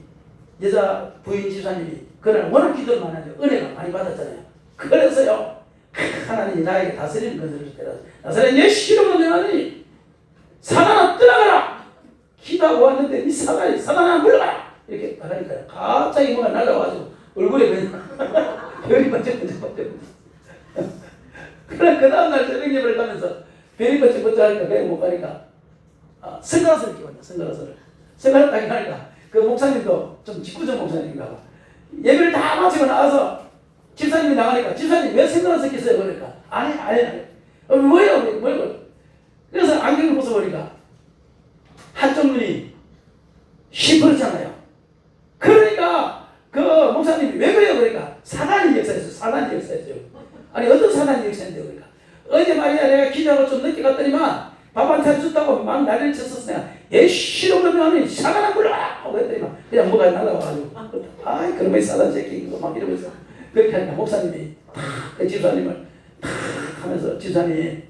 [SPEAKER 1] 여자 부인 집사님이 그날 워낙 기도를 많이 하죠. 은혜가 많이 받았잖아요. 그래서요, 하나님이 나에게 다스리는 것을 주시더라. 나사렛 예수 이름으로 명하니 사단아 떠나가라. 기도하고 왔는데 이 사단아 물러가라. 이렇게 하니까요, 갑자기 뭐가 날라와가지고 얼굴에 그냥 별이 번쩍번쩍. 그래 그 다음날 저녁 예배를 가면서 별이 번쩍번쩍 하니까 그냥 못 가니까 선글라스를 끼웠냐 선글라스를. 선글라스 딱 하니까 그 목사님도 좀 직구적 목사님인가 봐. 예배를 다 마치고 나와서 집사님이 나가니까 집사님 왜 선글라스 끼세요? 그러니까 아니 뭐예요? 그래서 안경을 벗어보니까 한쪽 눈이 시퍼렇잖아요. 그러니까 그 목사님이 왜 그래요? 그러니까 사단이 역사했어요. 아니 어떤 사단이 역사했는데 그러니까 어제 말이야 내가 기도하고 좀 늦게 갔더니만 밥 한 차례 줬다고 막 난리를 쳤었어. 내가 얘 싫어 그러면 사단 안 불러와 하고 했더니만 그냥 뭐가 날라와가지고 아이 그놈의 사단 새끼 이거 막 이러면서 그렇게 하니까 목사님이 그 집사님을 하면서 집사님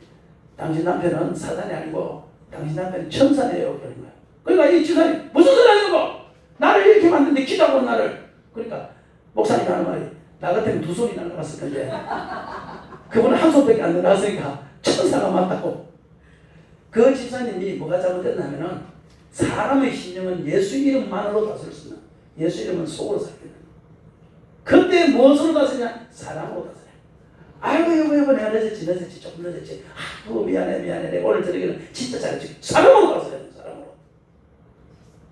[SPEAKER 1] 당신 남편은 사단이 아니고 당신 남편은 천사네요 그러는 거야. 그러니까 이 집사님 무슨 소리 하는 거? 나를 이렇게 만드는데 기도하고 나를. 그러니까 목사님 하는 말이 나 같으면 두 손이 날라갔을 텐데 그분은 한 손밖에 안 날라갔으니까 천사가 맞다고. 그 집사님이 뭐가 잘못됐냐면은 사람의 심령은 예수 이름만으로 다스릴 수 있는 예수 이름은 속으로 살게 된다. 그때 무엇으로 다스리냐? 사랑으로 다스려. 아이고 여보 내가 늦었지 조금 늦었지. 미안해 내가 오늘 저녁에는 진짜 잘했지. 사랑으로 다스려야 돼. 사랑으로.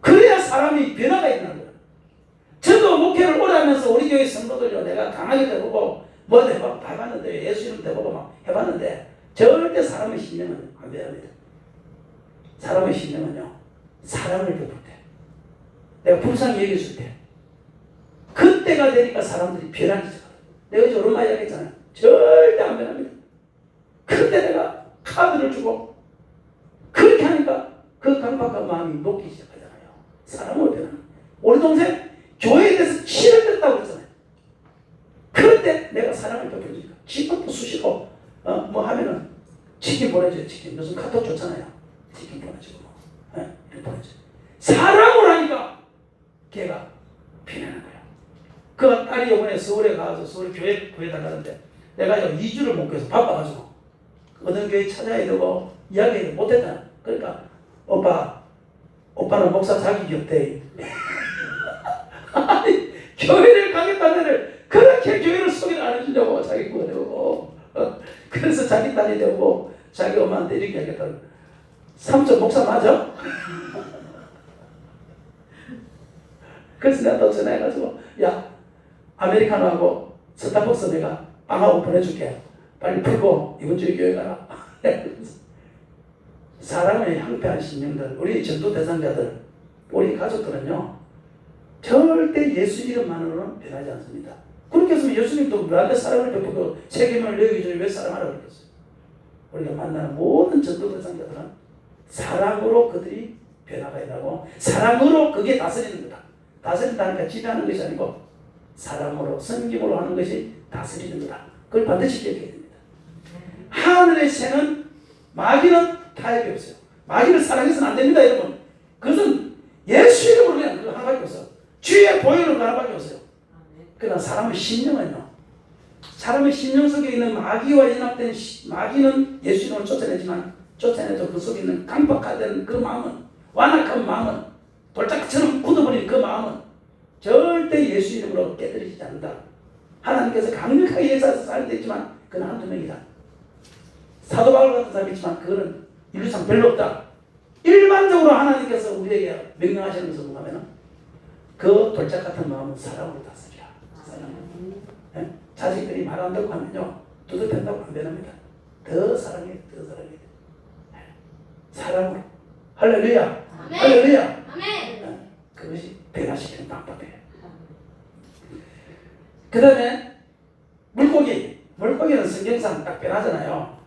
[SPEAKER 1] 그래야 사람이 변화가 있는 거야. 저도 목회를 오래 하면서 우리 교회 성도들요 내가 강하게 대보고 뭐 대보고 다 해봤는데 예수 이름 대보고 막 해봤는데 절대 사람의 심령은 안 변합니다. 사람의 심령은요 사랑을 베풀 때 내가 불쌍히 여겨줄 때 그때가 되니까 사람들이 변하기 시작해요. 내가 어제 오랜만에 이야기했잖아요. 절대 안 변합니다. 그때 내가 카드를 주고 그렇게 하니까 그 강박한 마음이 녹기 시작하잖아요. 사람으로 변하는. 우리 동생 교회에 대해서 치를 뺐다고 그랬잖아요. 그럴 때 내가 사랑을 베풀니까 집밥도 수시로 뭐 하면은 치킨 보내줘요. 치킨 무슨 카톡 좋잖아요. 치킨 보내주고 이렇게 보내줘요. 사랑으로 하니까 걔가 변하는 거야. 그 딸이 이번에 서울에 가서 서울 교회 달라는데 내가 2주를 못 가서 바빠가지고 어떤 교회 찾아야 되고 이야기를 못했잖아. 그러니까 오빠는 목사 자기 곁에 아니 교회를 가겠다는 애를 그렇게 교회를 소개를 안 해주냐고 자기 그거 되고 그래서 자기 딸이 되고 자기 엄마한테 이렇게 하겠다고. 삼촌 목사 맞아? 그래서 내가 또 전화해가지고 야 아메리카노하고 스타벅스 내가 빵하고 보내줄게. 빨리 풀고 이번 주에 교회 가라. 사랑의 향폐한 신령들 우리 전도 대상자들 우리 가족들은요 절대 예수 이름만으로는 변하지 않습니다. 그렇게 했으면 예수님도 나한테 사랑을 베푸고 책임을 내기 전에 왜 사랑하라고 그랬어요? 우리가 만나는 모든 전도 대상자들은 사랑으로 그들이 변화가 되고 사랑으로 그게 다스리는 거다. 다스린다니까 지배하는 것이 아니고 사랑으로 섬김으로 하는 것이 다스리는 거다. 그걸 반드시 기억해야 됩니다. 하늘의 새는 마귀는 타협이 없어요. 마귀를 사랑해서는 안 됩니다 여러분. 그것은 예수 이름으로 그냥 그거 하나밖에 없어요. 주의 보혈은 그 하나밖에 없어요. 그러나 사람의 심령은요 사람의 심령 속에 있는 마귀와 연합된 마귀는 예수 이름을 쫓아내도 그 속에 있는 강박화된 그 마음은 완악한 마음은 돌짝처럼 굳어버린 그 마음은 절대 예수 이름으로 깨뜨리지 않는다. 하나님께서 강력하게 역사해서 사는 데 있지만 그건 한두 명이다. 사도 바울 같은 사람이 있지만 그거는 인류상 별로 없다. 일반적으로 하나님께서 우리에게 명령하시는 것은 뭐냐면 그 돌짝 같은 마음은 사랑으로 다스리라. 사랑으로. 네? 자식들이 말 안 듣고 하면요 두드편다고 안 변합니다. 더 사랑해. 네. 사랑으로. 할렐루야.
[SPEAKER 3] 아멘.
[SPEAKER 1] 할렐루야.
[SPEAKER 3] 아멘.
[SPEAKER 1] 네. 그것이 변화시키는 방법이에요. 그 다음에 물고기는 성경상 딱 변하잖아요.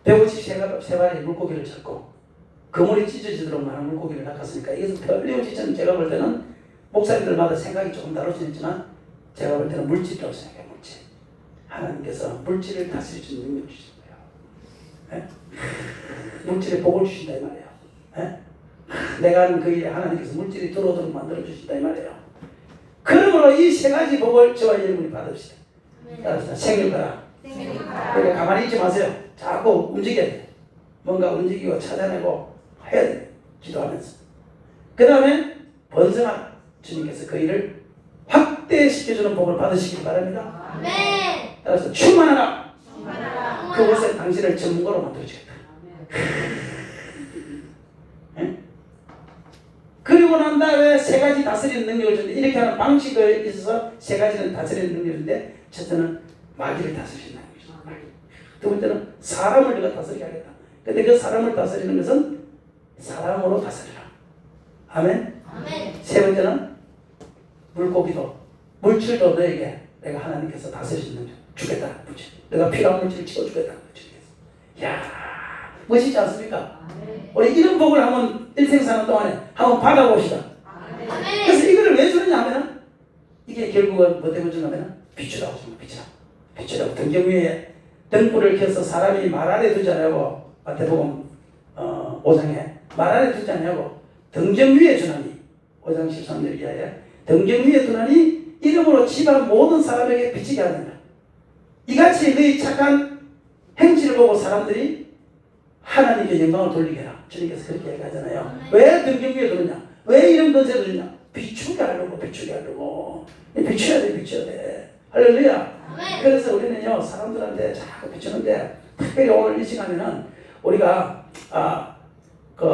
[SPEAKER 1] 153마리 물고기를 잡고 그물이 찢어지도록 많은 물고기를 낚았으니까 이것은 틀림없이 제가 볼 때는 목사님들마다 생각이 조금 다르지만 제가 볼 때는 물질이라고 생각해요. 물질. 하나님께서 물질을 다스릴 수 있는 능력 주신 거예요. 네? 물질에 복을 주신다 이 말이에요. 네? 내가 하는 그 일에 하나님께서 물질이 들어오도록 만들어 주신다 이 말이에요. 그러므로 이 세 가지 복을 저와 여러분이 받읍시다. 따라서 생일거라. 그러니까 가만히 있지 마세요. 자꾸 움직여야 돼. 뭔가 움직이고 찾아내고 해야 돼. 기도하면서. 그 다음에 번성한 주님께서 그 일을 확 확대시켜주는 복을 받으시기 바랍니다.
[SPEAKER 3] 아멘.
[SPEAKER 1] 따라서 충만하라.
[SPEAKER 3] 충만하라.
[SPEAKER 1] 그곳에 당신을 전문가로 만들어주겠다. 예? 그리고 난 다음에 세 가지 다스리는 능력을 주는데 이렇게 하는 방식에 있어서 세 가지는 다스리는 능력을 주는데 첫째는 마귀를 다스리는 능력이죠. 두 번째는 사람을 내가 다스리게 하겠다. 근데 그 사람을 다스리는 것은 사람으로 다스리라. 아멘.
[SPEAKER 3] 아멘.
[SPEAKER 1] 세 번째는 물고기도 물질도 너에게 내가 하나님께서 다스리시는 능력 주겠다. 물질. 내가 필요한 물질을 채워주겠다. 이야 멋있지 않습니까? 우리 이런 복을 한번 일생 사는 동안에 한번 받아봅시다.
[SPEAKER 3] 아멘.
[SPEAKER 1] 그래서 이거를 왜 주느냐 하면 이게 결국은 뭐 때문에 주냐면 비추라고 주는 비추라. 비추라고 등경 위에 등불을 켜서 사람이 말 아래 두지 않냐고 마태복음 5장에 말 아래 두지 않냐고 등경 위에 주나니 5장 13절 이하에 등경 위에 두나니 이름으로 집안 모든 사람에게 비치게 하느니라. 이같이 너희 착한 행실을 보고 사람들이 하나님께 영광을 돌리게 해라. 주님께서 그렇게 얘기하잖아요. 왜 등경 위에 두느냐? 왜 이런 것을 주느냐? 비추게 하려고 비추게 하려고 비춰야 돼 비춰야 돼. 할렐루야.
[SPEAKER 3] 아멘.
[SPEAKER 1] 그래서 우리는요 사람들한테 자꾸 비추는데 특별히 오늘 이 시간에는 우리가 그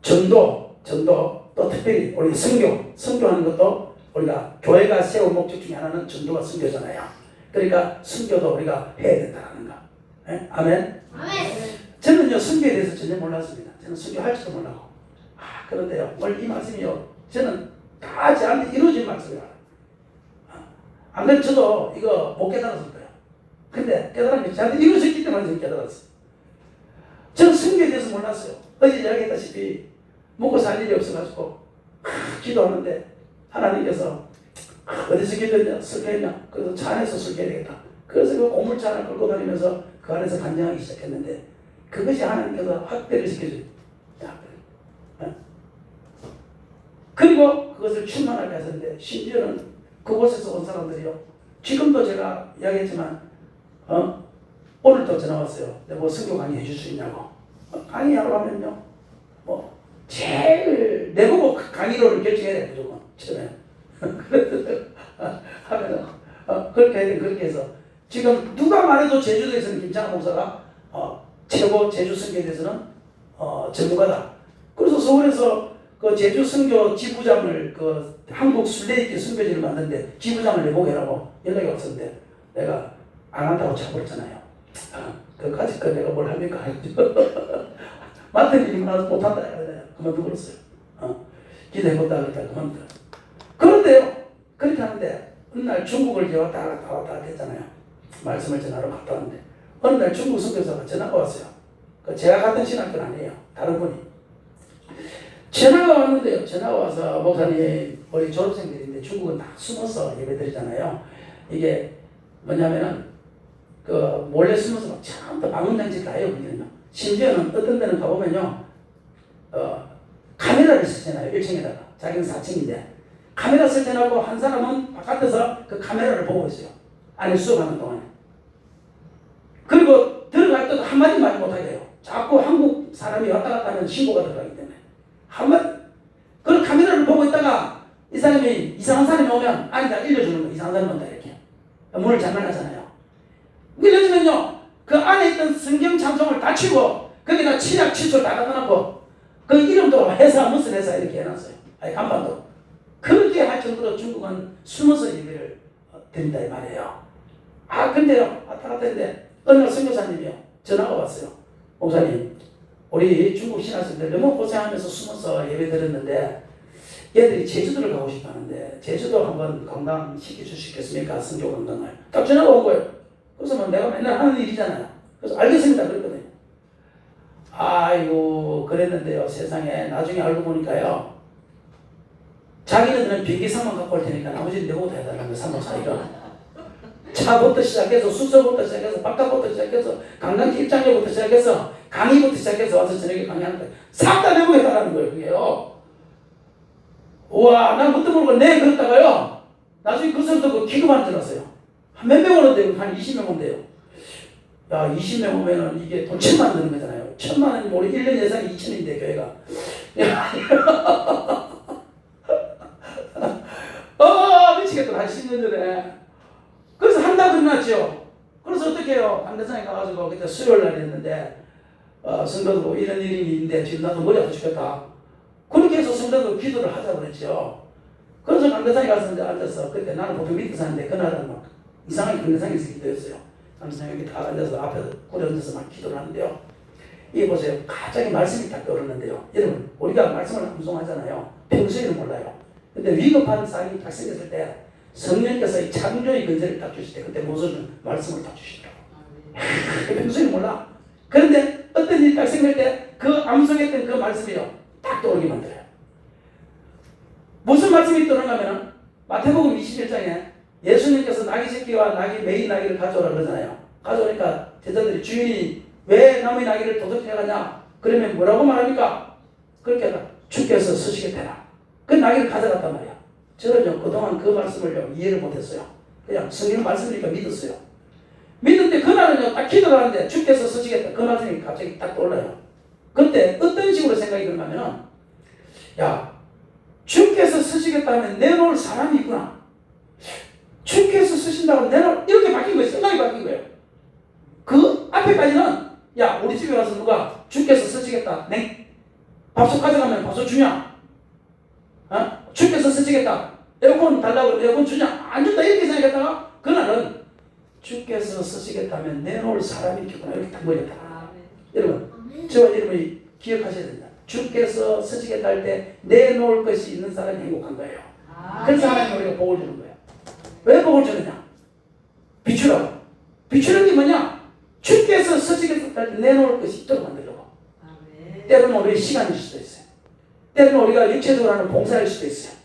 [SPEAKER 1] 전도 또 특별히 우리 선교하는 것도 우리가 교회가 세운 목적 중에 하나는 전도가 선교잖아요. 그러니까 선교도 우리가 해야 된다는 거. 네? 아멘.
[SPEAKER 3] 아멘.
[SPEAKER 1] 저는요 선교에 대해서 전혀 몰랐습니다. 저는 선교할지도 몰라고. 그런데요 오늘 이 말씀이요 저는 다 저한테 이루어진 말씀이에요. 안 그래도 저도 이거 못 깨달았을 거예요. 근데 깨달은 게 저한테 이루어졌기 때문에 저는 깨달았어요. 저는 선교에 대해서 몰랐어요. 어제 이야기했다시피 먹고 살 일이 없어가지고 기도하는데 하나님께서 어디서 기도했냐 설교했냐 그래서 차 안에서 설교해야 되겠다. 그래서 그 고물차 하나 끌고 다니면서 그 안에서 간증하기 시작했는데 그것이 하나님께서 확대를 시켜줘요. 그리고 그것을 충만하게 하셨는데 심지어는 그곳에서 온 사람들이요. 지금도 제가 이야기했지만 오늘도 전화 왔어요. 뭐 선교 강의 해줄 수 있냐고. 강의하러 가면요. 뭐 제일 내보고 강의료를 결정해야 돼 무조건 처음에. 하면은 그렇게 해서 지금 누가 말해도 제주도에서는 김창환 목사가 최고 제주 선교에 대해서는 전문가다. 그래서 서울에서 그 제주 선교 지부장을 그 한국 순례입기 선교지를 만드는데 지부장을 내보게라고 연락이 왔었는데 내가 안 한다고 차버렸잖아요. 그까짓 거 내가 뭘 합니까? 맡은 일이 많아서 못한다. 그만둬버렸어요. 기도해본다 그랬다 그만둬. 그런데요 그렇게 하는데 어느 날 중국을 이제 왔다 갔다 했잖아요. 말씀을 전하러 갔다 왔는데 어느 날 중국 선교사가 전화가 왔어요. 제가 갔던 신학교는 아니에요. 다른 분이. 전화가 왔는데요. 전화가 와서 목사님 우리 졸업생들인데 중국은 다 숨어서 예배드리잖아요. 이게 뭐냐면은 그 몰래 숨어서 막 처음부터 방문장치 다 해요. 심지어는 어떤 데는 가보면요. 카메라를 설치해놔요. 1층에다가. 자기는 4층인데 카메라 설치해놓고 한 사람은 바깥에서 그 카메라를 보고 있어요. 안에 수업하는 동안에. 그리고 들어갈 때도 한마디 말 못하게 해요. 자꾸 한국 사람이 왔다 갔다 하면 신고가 들어가기 때문에. 한마디. 그 카메라를 보고 있다가 이 사람이 이상한 사람이 오면 안에다 일러주는 거예요. 이상한 사람이 온다 이렇게. 문을 잠가놨잖아요. 일러주면요. 그 안에 있던 성경 찬송을 다 치고 거기다 치약 칫솔 다 갖다 놓고 그 이름도 회사 무슨 회사 이렇게 해놨어요. 아니 간판도. 그렇게 할 정도로 중국은 숨어서 예배를 드린다 이 말이에요. 근데요. 왔다 갔다 했는데 어느 날 선교사님이요. 전화가 왔어요. 목사님 우리 중국 신학생들 너무 고생하면서 숨어서 예배 드렸는데 얘들이 제주도를 가고 싶다는데 제주도 한번 관광시켜 줄 수 있겠습니까? 선교 관광을. 딱 전화가 온 거예요. 그래서 뭐 내가 맨날 하는 일이잖아요. 그래서 알겠습니다. 그랬거든요. 아이고 그랬는데요. 세상에 나중에 알고 보니까요. 자기네들은 비행기상만 갖고 올 테니까 나머지는 내보고 해달라는 거예요. 3박 4일은. 차부터 시작해서 숙소부터 시작해서 바깥부터 시작해서 관광지 입장료부터 시작해서 강의부터 시작해서 와서 저녁에 강의하는 거예요. 싹 다 내보고 해달라는 거예요. 그게요. 우와 난 그것도 모르고 네 그랬다가요. 나중에 그서부터 그 기금하는 줄 알았어요. 한 몇 명 오는데요. 한 20명 온대요. 야 20명 오면은 이게 돈 1,000만 원 드는 거잖아요. 1,000만 원이 우리 1년 예산이 2,000인데 교회가. 한 10년 전에. 그래서 한다고 일어났죠. 그래서 어떻게 해요? 강대상에 가가지고 그때 수요일 날이었는데 성도도 이런 일이 있는데 지금 나도 머리 아파 죽겠다. 그렇게 해서 성도도 기도를 하자고 그랬죠. 그래서 강대상에 가서 이제 앉아서 그때 나는 보통 밑에 사는데 그날은 막 이상하게 강대상에서 기도했어요. 강대상에 이렇게 다 앉아서 앞에 고려 앉아서 막 기도를 하는데요. 이게 보세요. 갑자기 말씀이 딱 떠오르는데요. 여러분 우리가 말씀을 암송하잖아요. 평소에는 몰라요. 근데 위급한 상황이 딱 생겼을 때 성령께서 이 창조의 근세를 딱 주실 때 그때 무엇을 말씀을 딱 주시더라고요. 평소에는 몰라. 그런데 어떤 일이 딱 생길 때 그 암송했던 그 말씀이요 딱 떠오르게 만들어요. 무슨 말씀이 떠오르냐면 마태복음 21장에 예수님께서 나귀 새끼와 메인 나귀를 가져오라 그러잖아요. 가져오니까 제자들이 주인이 왜 남의 나귀를 도둑해 가냐? 그러면 뭐라고 말합니까? 그렇게 하다 주께서 쓰시겠다라. 그 나귀를 가져갔단 말이야. 저는요 그동안 그 말씀을요 이해를 못했어요. 그냥 성경 말씀이니까 믿었어요. 믿는데 그날은요 딱 기도를 하는데 주께서 쓰시겠다. 그 말씀이 갑자기 딱 떠올라요. 그때 어떤 식으로 생각이 들냐면 야 주께서 쓰시겠다 하면 내놓을 사람이 있구나. 주께서 쓰신다고 내놓을 이렇게 바뀐 거예요. 생각이 바뀐 거예요. 그 앞에까지는 야 우리 집에 와서 누가 주께서 쓰시겠다. 네? 밥솥 가져가면 밥솥 주냐? 주께서 쓰시겠다. 에어컨 달라고 에어컨 주냐? 안 준다 이렇게 생각했다가 그날은 주께서 쓰시겠다면 내놓을 사람이 있겠구나 이렇게 딱 보였다. 여러분 저와 여러분이 기억하셔야 된다. 주께서 쓰시겠다 할 때 내놓을 것이 있는 사람이 행복한 거예요. 그래서 하나님 우리가 복을 주는 거예요. 왜 복을 주느냐? 비추라고. 비추는 게 뭐냐? 주께서 쓰시겠다 할 때 내놓을 것이 있도록 만들려고. 때로는 우리의 시간일 수도 있어요. 때로는 우리가 육체적으로 하는 봉사일 수도 있어요.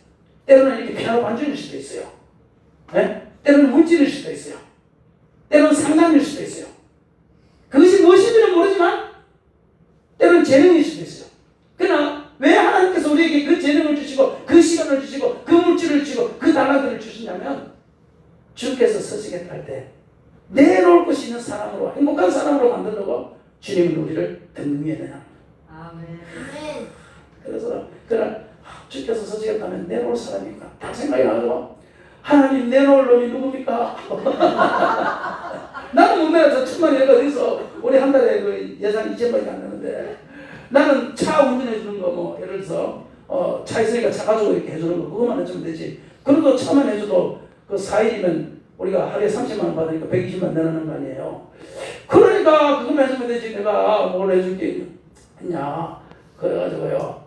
[SPEAKER 1] 때로는 이렇게 피아노 반주일 수도 있어요. 네? 때로는 물질일 수도 있어요. 때로는 상담일 수도 있어요. 그것이 무엇인지는 모르지만 때로는 재능일 수도 있어요. 그러나 왜 하나님께서 우리에게 그 재능을 주시고 그 시간을 주시고 그 물질을 주시고 그 달란트를 주시냐면 주께서 쓰시겠다 할 때 내놓을 것이 있는 사람으로 행복한 사람으로 만들려고 주님은 우리를 등등해 내냐.
[SPEAKER 2] 아멘.
[SPEAKER 1] 그래서 그날 주께서 쓰시겠다면 내놓을 사람이니까 딱 생각이 나죠. 하나님 내놓을 놈이 누굽니까? 나는 못 내서 천만 원이 어디서 우리 한 달에 그 예산 2천만이 안 되는데 나는 차 운전해 주는 거 뭐 예를 들어서 차 있으니까 차 가지고 이렇게 해주는 거 그것만 해주면 되지. 그래도 차만 해줘도 그 4일이면 우리가 하루에 30만 원 받으니까 120만 내놓는 거 아니에요. 그러니까 그것만 해주면 되지. 내가 뭘 해줄게 했냐. 그래가지고요.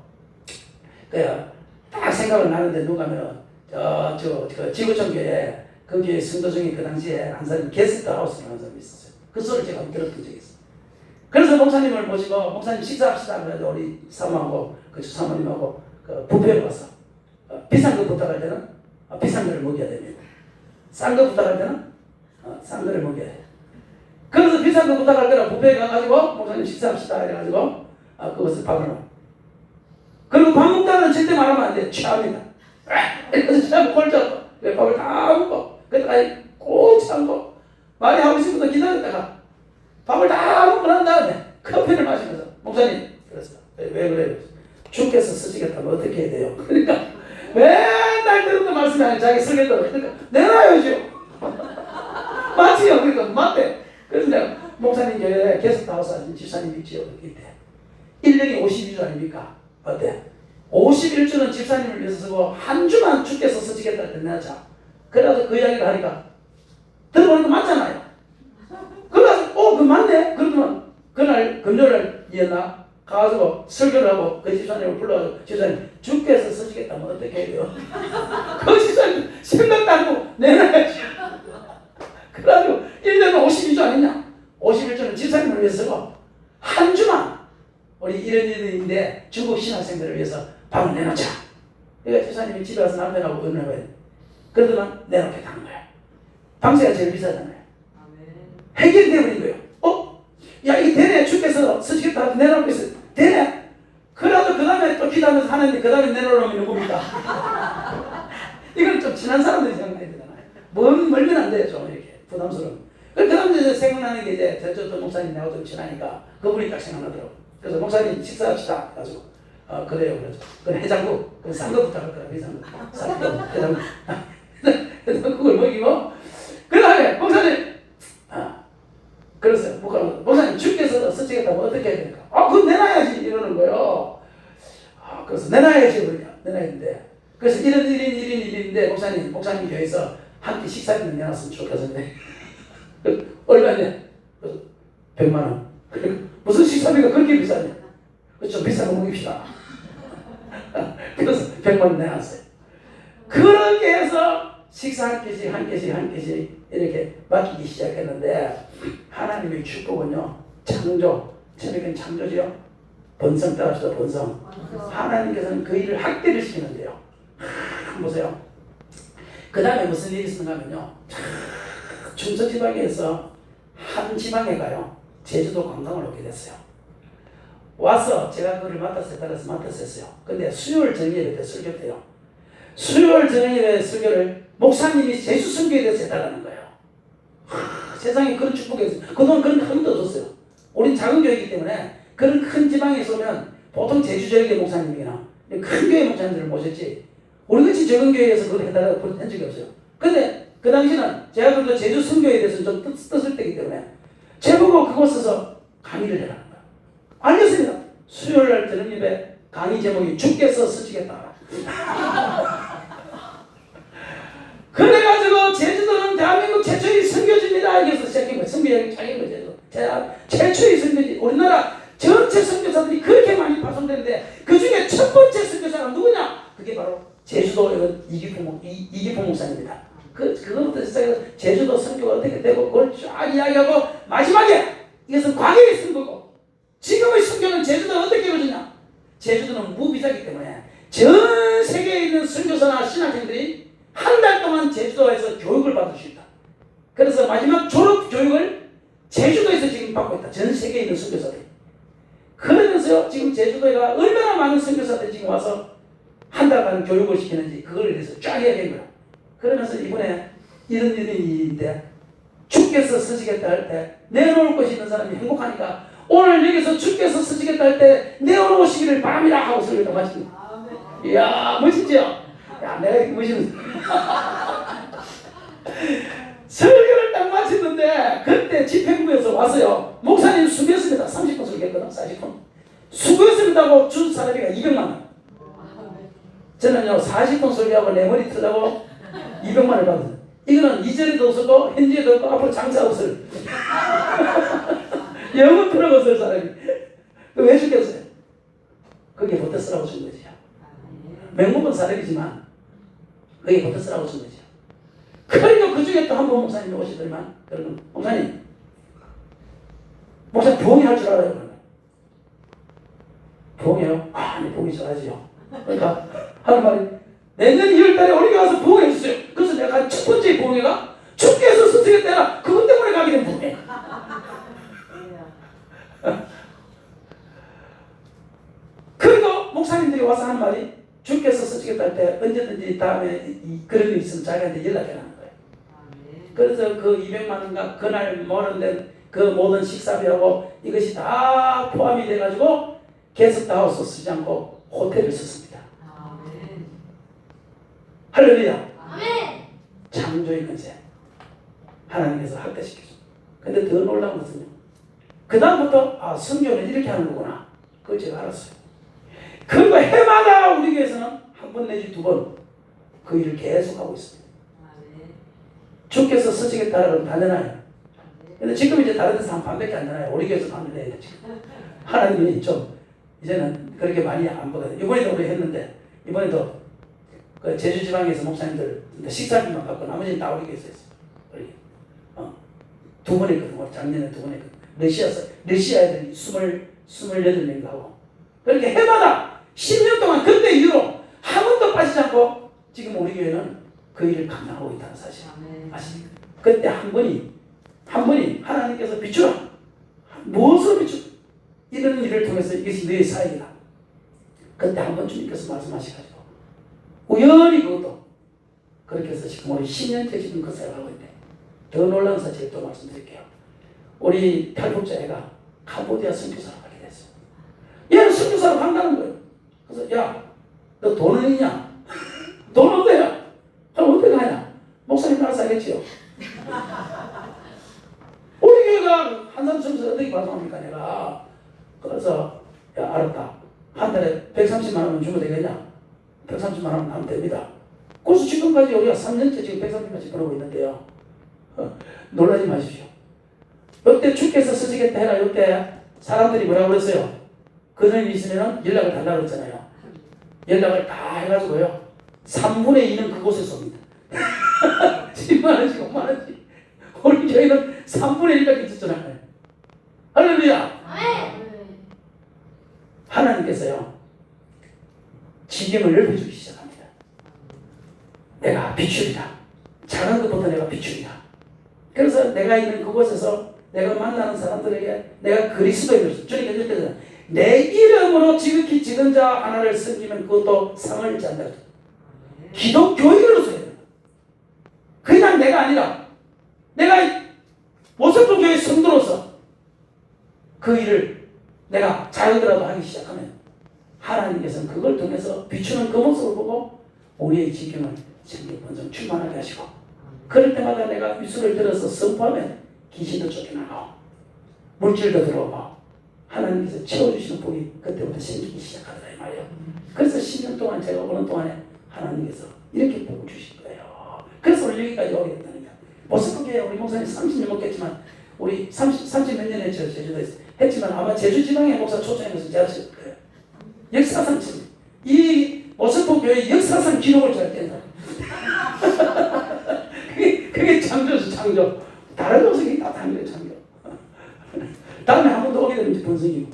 [SPEAKER 1] 그냥 딱 생각을 나는데 누가면 그 지구촌 교회 그 교회 성도 중에 그 당시에 한 사람이 게스트 하우스를 하는 사람이 있었어요. 그 소리를 제가 들었던 적이 있어요. 그래서 목사님을 모시고 목사님 식사합시다 그래서 우리 사모하고 그 사모님하고 그 뷔페를 갔어. 비싼 거 부탁할 때는 비싼 거를 먹여야 됩니다. 싼 거 부탁할 때는 싼 거를 먹여야 돼. 그래서 비싼 거 부탁할 때는 뷔페에 가가지고 목사님 식사합시다 해가지고 그것을 밥을 먹어. 그리고 밥 먹다는 절대 말하면 안 돼. 취합니다. 그래서 취하면 꼴쩍 밥을 다 먹고 그때까지 꼭 참고 말이 하고 싶어서 기다렸다가 밥을 다 먹고 난 다음에 커피를 마시면서 목사님 그랬어. 왜 그래요? 주께서 쓰시겠다면 어떻게 해야 돼요? 그러니까 맨날 들었던 말씀이 아니라 자기 쓰겠다고 그러니까 내놔야죠. 맞지요? 그러니까 맞대. 그래서 내가 목사님 교회에 게스트하우스 하신 집사님 있지요. 이때 1년이 52주 아닙니까? 어때? 51주는 집사님을 위해서 쓰고 한 주만 주께서 쓰시겠다 할 때 내자. 그래서 그 이야기를 하니까 들어보니까 맞잖아요. 그래서 그 맞네. 그러더만 그날 금요일날 이었나 가가지고 설교를 하고 그 집사님을 불러가지고 집사님 주께서 쓰시겠다면 어떻게 해야 돼요? 그 집사님 생각도 안 하고 내놔야지. 그래가지고 1년은 52주 아니냐? 51주는 집사님을 위해서 쓰고 한 주만 우리 이런 일인데 중국 신학생들을 위해서 밥을 내놓자. 그러니까 집사님이 집에 와서 남편하고 의논해봐야 돼. 그러더만 내놓겠다는 거야. 방세가 제일 비싸잖아요. 해결이 되어버린 거예요. 야 이게 되네. 주께서 쓰시겠다 내놓고 있어요. 되네. 그래도 그 다음에 또 기도하면서 하나님 그 다음에 내놓으려면 누굽니까? 이건 좀 친한 사람들이 생각해야 되잖아요. 멀면 안 돼요. 좀 이렇게 부담스러운. 그 다음에 이제 생각나는 게 이제 저쪽 목사님 나하고 좀 친하니까 그분이 딱 생각나더라고. 그래서 목사님 식사합시다. 가지고 그래요. 그래서 그 해장국 그 싼 거 부탁할 거라 비싼 거. 싼 거 해장국. 그걸 먹이고 그 다음에 목사님 그랬어요. 목사님 주께서 쓰시겠다면 어떻게 해야 될까? 그건 내놔야지 이러는 거예요. 그래서 내놔야지 그러냐 내놔야는데 그래서 이런 일인데 목사님 교회에서 한 끼 식사비는 내놨으면 좋겠는데 얼마냐? 100만 원. 무슨 식사비가 그렇게 비싸냐? 좀 비싼 거 먹입시다. 그래서 100만 원 내놨어요. 그렇게 해서 식사 한 개씩 이렇게 맡기기 시작했는데 하나님의 축복은요 처음에는 창조지요 번성 따라서 번성. 하나님께서는 그 일을 확대를 시키는데요. 보세요. 그 다음에 무슨 일이 있었는가 하면요 중서지방에서 한 지방에 가요. 제주도 관광을 오게 됐어요. 와서 제가 그걸 맡았어요. 근데 수요일 저녁에 설교 때요. 수요일 저녁에 설교를 목사님이 제주 선교에 대해서 해달라는 거예요. 세상에 그런 축복이 있어요. 그동안 그런 거 한 번도 없었어요. 우린 작은 교회이기 때문에 그런 큰 지방에 오면 보통 제주 지역의 목사님이나 큰 교회 목사님들을 모셨지 우리같이 적은 교회에서 그걸 해달라고 한 적이 없어요. 근데 그 당시는 제가 그래도 제주 선교에 대해서 좀 뜻을 때기 때문에 제보고 그곳에서 강의를 해라는 거예요. 알겠습니다. 수요일날 저녁 예배 강의 제목이 주께서 쓰시겠다. 그래가지고 제주도는 대한민국 최초의 선교지입니다. 여기서 시작한 거예요. 선교지가 짱인 거죠. 최초의 선교지. 우리나라 전체 선교사들이 그렇게 많이 파송되는데 그 중에 첫 번째 선교사가 누구냐? 그게 바로 제주도 이기포 목사입니다. 그거부터 시작해서 제주도 선교가 어떻게 되고 그걸 쫙 이야기하고 마지막에 이것은 과거의 선교고 지금의 선교는 제주도가 어떻게 이루어지냐? 제주도는 무비자이기 때문에 전 세계에 있는 선교사나 신학생들이 한 달 동안 제주도에서 교육을 받을 수 있다. 그래서 마지막 졸업 교육을 제주도에서 지금 받고 있다. 전 세계에 있는 선교사들이. 그러면서 지금 제주도에가 얼마나 많은 선교사들이 지금 와서 한 달간 교육을 시키는지 그걸 위해서 쫙 이야기한 거야. 그러면서 이번에 이런 일인데 주께서 쓰시겠다 할 때 내놓을 것이 있는 사람이 행복하니까 오늘 여기서 주께서 쓰시겠다 할 때 내놓으시기를 바랍니다 하고 설교를 마칩니다. 이야 멋있죠? 야 내가 이렇게 멋있는 설교를 딱 마쳤는데 그때 집행부에서 왔어요. 목사님 수고했습니다. 30분 설교했거든. 40분 수고했습니다 하고 준 사람이가 200만 원. 저는요 40분 설교하고 내 머리 틀라고 200만 원을 받았어요. 이거는 이전에도 없었고 현재에도 없고 앞으로 장사 없을 영원 틀어 없을 사람이 왜 죽겠어요? 그게 보태 쓰라고 준 거지요. 맹목은 사람이지만 그게 보태 쓰라고 준 거지요. 그러니까 그 중에 또 한 번 목사님이 오시더니만 그러면 목사님 부흥이 할 줄 알아요? 그러면 부흥이요? 아니 부흥이 잘하지요. 그러니까 하는 말이 내년 2월달에 우리가 와서 부흥해 주세요. 그래서 내가 첫 번째 부흥회가 주께서 쓰시겠다 그것 때문에 가게 된 부흥회. 그리고 목사님들이 와서 하는 말이 주께서 쓰시겠다 할 때 언제든지 다음에 그런 일 있으면 자기한테 연락해라는 거예요. 그래서 그 200만 원과 그날 모른된 그 모든 식사비하고 이것이 다 포함이 돼가지고 게스트하우스 쓰지 않고 호텔을 썼습니다. 할렐루야.
[SPEAKER 3] 아멘.
[SPEAKER 1] 창조의 권세 하나님께서 확대시켜줘. 근데 더 놀라운 것은요. 그 다음부터 선교는 이렇게 하는 거구나. 그걸 제가 알았어요. 그리고 해마다 우리 교회에서는 한 번 내지 두 번 그 일을 계속하고 있습니다. 주께서 쓰시겠다는 다 내놔요. 근데 지금 이제 다른 데서 한 반밖에 안 내놔요. 우리 교회에서 반을 내야 돼 지금. 하나님이 좀 이제는 그렇게 많이 안 보거든요. 이번에도 우리 했는데 이번에도 그 제주 지방에서 목사님들 식사비만 갖고 나머지는 다 우리 교회에서 했어요. 두 번 했거든. 작년에 두 번 했거든. 러시아 애들이 28명도 하고 그렇게 해마다 10년 동안 그때 이후로 한 번도 빠지지 않고 지금 우리 교회는 그 일을 감당하고 있다는 사실 아십니까? 그때 한 번이 하나님께서 비추라. 무엇으로 비추라? 이런 일을 통해서 이것이 너의 사역이다. 그때 한 번 주님께서 말씀하셔가지고 우연히 그것도 그렇게 해서 지금 우리 10년째 지금 그 사역하고 있는데 더 놀라운 사실 또 말씀드릴게요. 우리 탈북자애가 캄보디아 선교사로 가게 됐어요. 얘는 선교사로 간다는 거예요. 그래서 야, 너 돈은 있냐? 돈 없대요. 그럼 어떻게 하냐? 목사 살겠지요. 우리 교회가 한삼섬에서 어떻게 방송합니까 내가. 그래서 야 알았다. 한 달에 130만 원은 주면 되겠냐. 130만 원 하면 됩니다. 그래서 지금까지 우리가 3년째 지금 130만씩 벌고 있는데요. 놀라지 마십시오. 이때 주께서 쓰시겠다 해라. 이때 사람들이 뭐라고 그랬어요? 그런 일이 있으면 연락을 달라고 그랬잖아요. 연락을 다 해가지고요. 3분의 2는 그곳에 쏩니다. 10만원씩 5만원씩. 우리 교회는 3분의 1밖에 듣잖아요. 할렐루야. 하나님께서요. 지경을 넓혀주기 시작합니다. 내가 비추리다. 작은 것보다 내가 비추리다. 그래서 내가 있는 그곳에서 내가 만나는 사람들에게 내가 그리스도인으로서 주님께 이럴 내 이름으로 지극히 지은 자 하나를 섬기면 그것도 상을 잔다. 기독교인으로서 해야 된다. 그냥 내가 아니라 내가 모석도 교회 성도로서 그 일을 내가 작으더라도 하기 시작하면 하나님께서는 그걸 통해서 비추는 그 모습을 보고 우리의 지경을 좀 충만하게 하시고 그럴 때마다 내가 입술을 들어서 선포하면 귀신도 쫓겨나고 물질도 들어오고 하나님께서 채워주시는 복이 그때부터 생기기 시작하더라 이 말이에요. 그래서 10년 동안 제가 오는 동안에 하나님께서 이렇게 복을 주실 거예요. 그래서 우리 여기까지 오게 됐다는 거예요. 모습교회 우리 목사님 30년 먹겠지만 우리 30 몇 년 했죠. 제주도에서 했지만 아마 제주 지방의 목사 초청해서 제가 했을 거예요. 역사상 이 모습교회 역사상 기록을 잘 깬 사람. 그게 창조죠. 창조. 다른 모습이 다 다른 거예요. 창조. 다음에 한 번 더 오게 되면 이제 번성이고.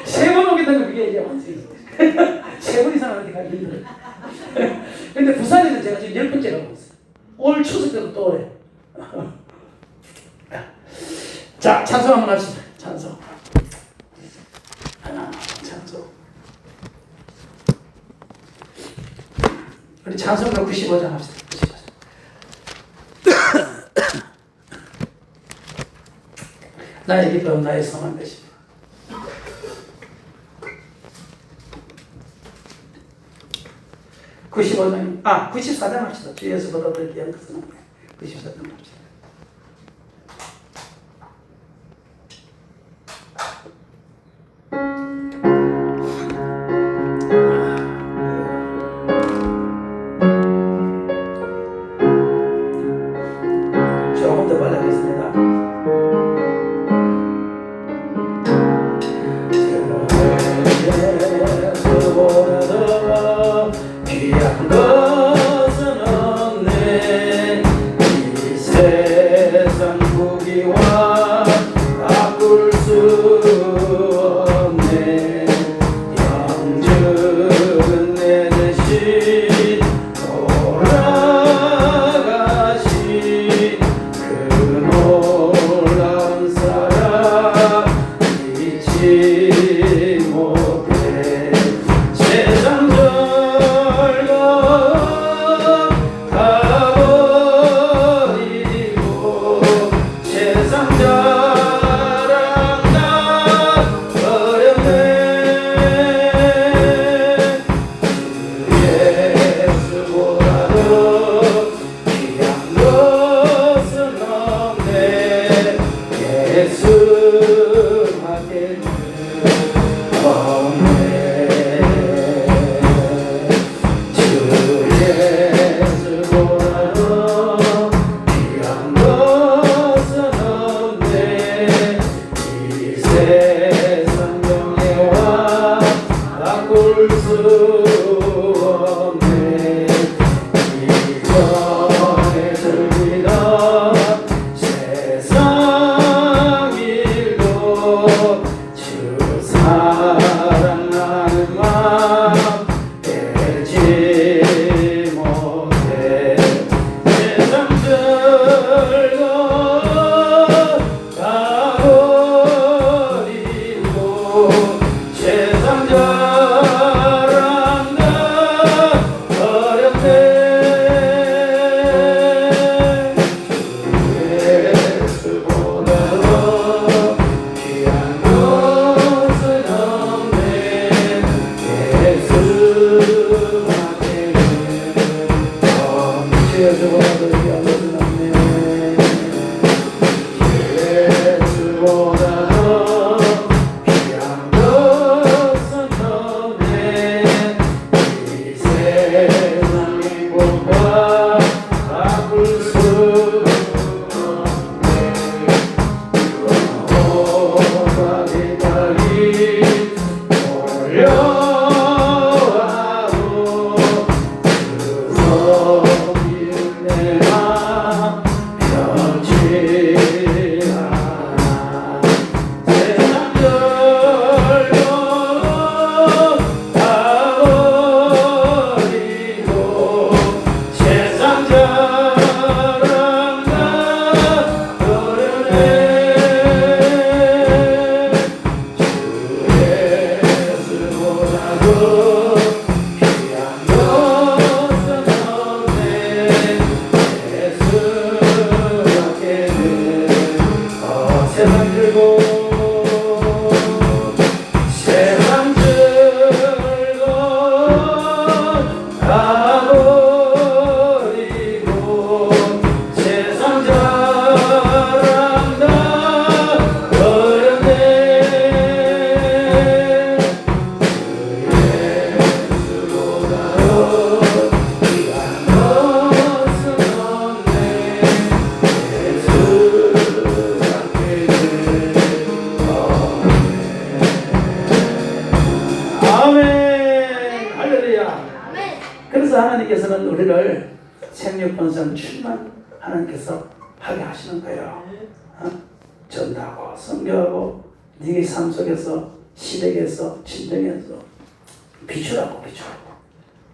[SPEAKER 1] 3번 오게 되면 그게 이제 완성이고. 3번 이상한테 가기 힘들어요. 근데 부산에는 제가 지금 10번째 가고 있어요. 올 추석 때도 또 오래. 자, 찬송 한번 합시다. 찬송. 찬송. 우리 찬송가 95장 합시다. 95장. 나의 기쁨 나의 성한 것입니다. (95장) 94장 합시다. 주에서 받아들일 귀한 것은 94장 합시다. 조금 더 빨리 하겠습니다. 귀한 것은 없네. 이 세상 무기와 바꿀 수 없네. 영적은 내 대신 돌아가신 그 놀라운 사랑 잊지 못해. 세상 세상이 우리를 생육번성 충만 하나님께서 하게 하시는 거예요. 전도하고 선교하고 네게 삶 속에서 시댁에서 친정에서 비추라고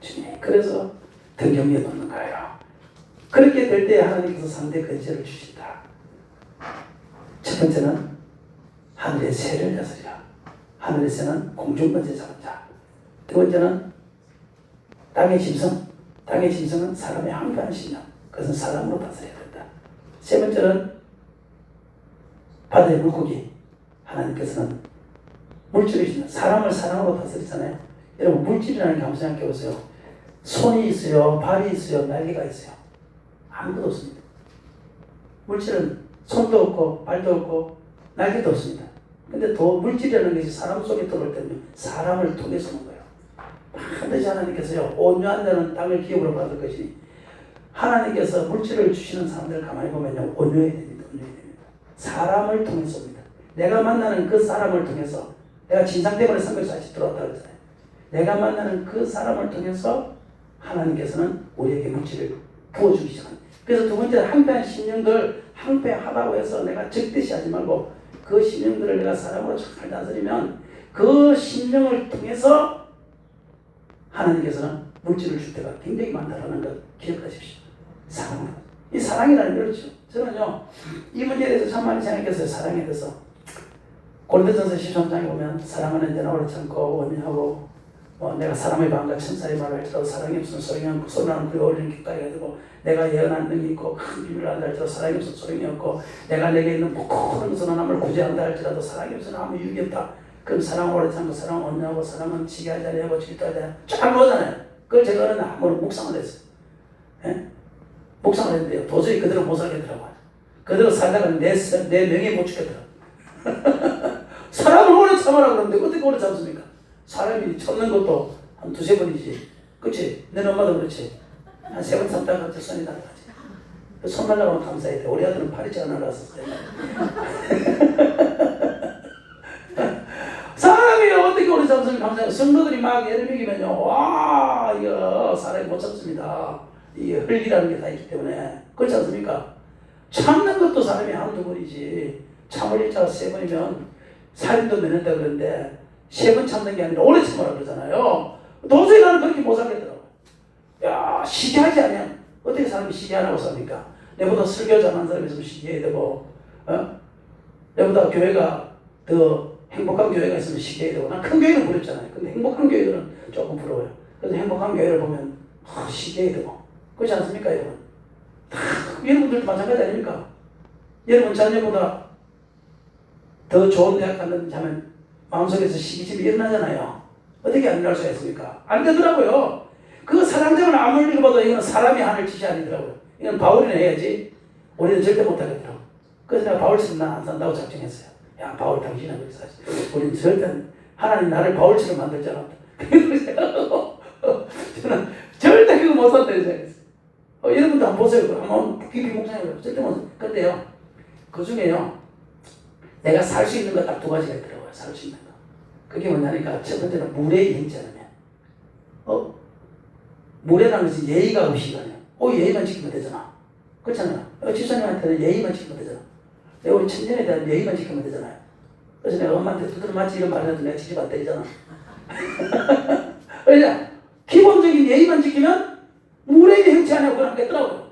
[SPEAKER 1] 주님. 그래서 등경에 놓는 거예요. 그렇게 될 때 하나님께서 상대 근세를 주신다. 첫 번째는 하늘의 새를 다스리라. 하늘의 새는 공중 번째 잡은 자. 두 번째는 땅의 짐승. 땅의 짐승은 사람의 항변한 신념. 그것은 사람으로 다스려야 된다. 세 번째는 바다의 물고기. 하나님께서는 물질이시는 사람을 사랑으로 다스리잖아요. 여러분 물질이라는 게 한번 생각해 보세요. 손이 있어요, 발이 있어요, 날개가 있어요. 아무것도 없습니다. 물질은 손도 없고 발도 없고 날개도 없습니다. 근데 또 물질이라는 것이 사람 속에 들어올 때는 사람을 통해서 오는 거예요. 반드시 하나님께서요 온유한 자는 땅을 기업으로 받을 것이니 하나님께서 물질을 주시는 사람들 가만히 보면요 온유해야 됩니다. 사람을 통해서 옵니다. 내가 만나는 그 사람을 통해서 내가 진상 때문에 성경에서 다시 들어왔다고 했잖아요. 내가 만나는 그 사람을 통해서 하나님께서는 우리에게 물질을 부어주기 시작합니다. 그래서 두 번째는 항폐한 심령들 항폐하다고 해서 내가 적대시 하지 말고 그 심령들을 내가 사람으로 잘 다스리면 그 심령을 통해서 하나님께서는 물질을 줄 때가 굉장히 많다는 것 기억하십시오. 사랑. 이 사랑이라는 게 그렇죠. 저는요 이 문제에 대해서 참 많이 생각했어요. 사랑에 대해서. 고린도전서 13장에 보면 사랑은 언제나 오래지 않고 원민하고 내가 사람의 마음과 천사의 말을 할지라도 사랑이 없으면 소용이 없고 소리나는 불이 어울리는 깃깔이 가지고 내가 예언한 능이 있고 큰 비밀을 한다 할지라도 사랑이 없으면 소용이 없고 내가 내게 있는 모든 것은 남을 구제한다 할지라도 사랑이 없으면 아무 유익이 없다. 그럼 사랑은 오래지 않고 사랑은 언냐고 사랑은 지게하지 아니하고 질투하지 아니하고 쫙 나오잖아요. 그걸 제가 어느 날 묵상을 했어요. 예? 묵상을 했는데요. 도저히 그대로 못 살겠더라고요. 그대로 살다가 내 명예 못 죽겠더라고요. 사람을 오래 참으라 그러는데 어떻게 오래 참습니까? 사람이 참는 것도 한 두세 번이지. 그치? 내 엄마도 그렇지. 한 세 번 참다가 갑자기 손이 날아가지. 손 날아가면 감사해야 돼. 우리 아들은 팔이자가 날아갔었어요. 사람이 어떻게 오래 참으면 감사해요. 성도들이 막 예를 먹이면요. 와, 이거 사람이 못 참습니다. 이게 흙이라는 게 다 있기 때문에. 그렇지 않습니까? 참는 것도 사람이 한두 번이지. 참을 일자가 세 번이면 살인도 면한다 그러는데 세 번 참는 게 아니라 오래 참으라 그러잖아요. 도저히 나는 그렇게 못 살겠더라고요. 야, 시기하지 않으면 어떻게 사람이 시기 안 하고 삽니까? 내보다 설교 잘하는 사람이 있으면 시기해야 되고 내보다 교회가 더 행복한 교회가 있으면 시기해야 되고 난 큰 교회는 부럽잖아요. 근데 행복한 교회들은 조금 부러워요. 그래서 행복한 교회를 보면 시기해야 되고 그렇지 않습니까 여러분? 여러분들도 마찬가지 아닙니까? 여러분 자녀보다 더 좋은 대학 갔는지 하면 마음속에서 시기심이 일어나잖아요. 어떻게 안 일어날 수가 있습니까? 안 되더라고요. 그 사랑장을 아무리 읽어봐도 이건 사람이 하는 짓이 아니더라고요. 이건 바울이나 해야지 우리는 절대 못하겠더라고요. 그래서 내가 바울처럼 난 안 산다고 작정했어요. 야 바울 당신은 그렇게 사지. 우리는 절대 하나님 나를 바울처럼 만들지 않았다. 저는 절대 그거 못 산다고 생각했어요. 여러분도 한번 보세요. 한번 깊이 묵상해보세요. 절대 못 산다. 근데요 그 중에요 내가 살 수 있는 거 딱 두 가지가 있더라고요. 살 수 있는 거. 그게 뭐냐니까 첫 번째는 물에 여행지 않으면 물에라는 것이 예의가 없이가 아니야. 예의만 지키면 되잖아. 그렇잖아요. 집사님한테는 예의만 지키면 되잖아. 내가 우리 청년에 대한 예의만 지키면 되잖아요. 그래서 내가 엄마한테 두드러 맞지 이런 말을 해도 내가 지집 안 때리잖아. 그러니까 기본적인 예의만 지키면 물에 여행지 않으면 그걸 하겠더라고요.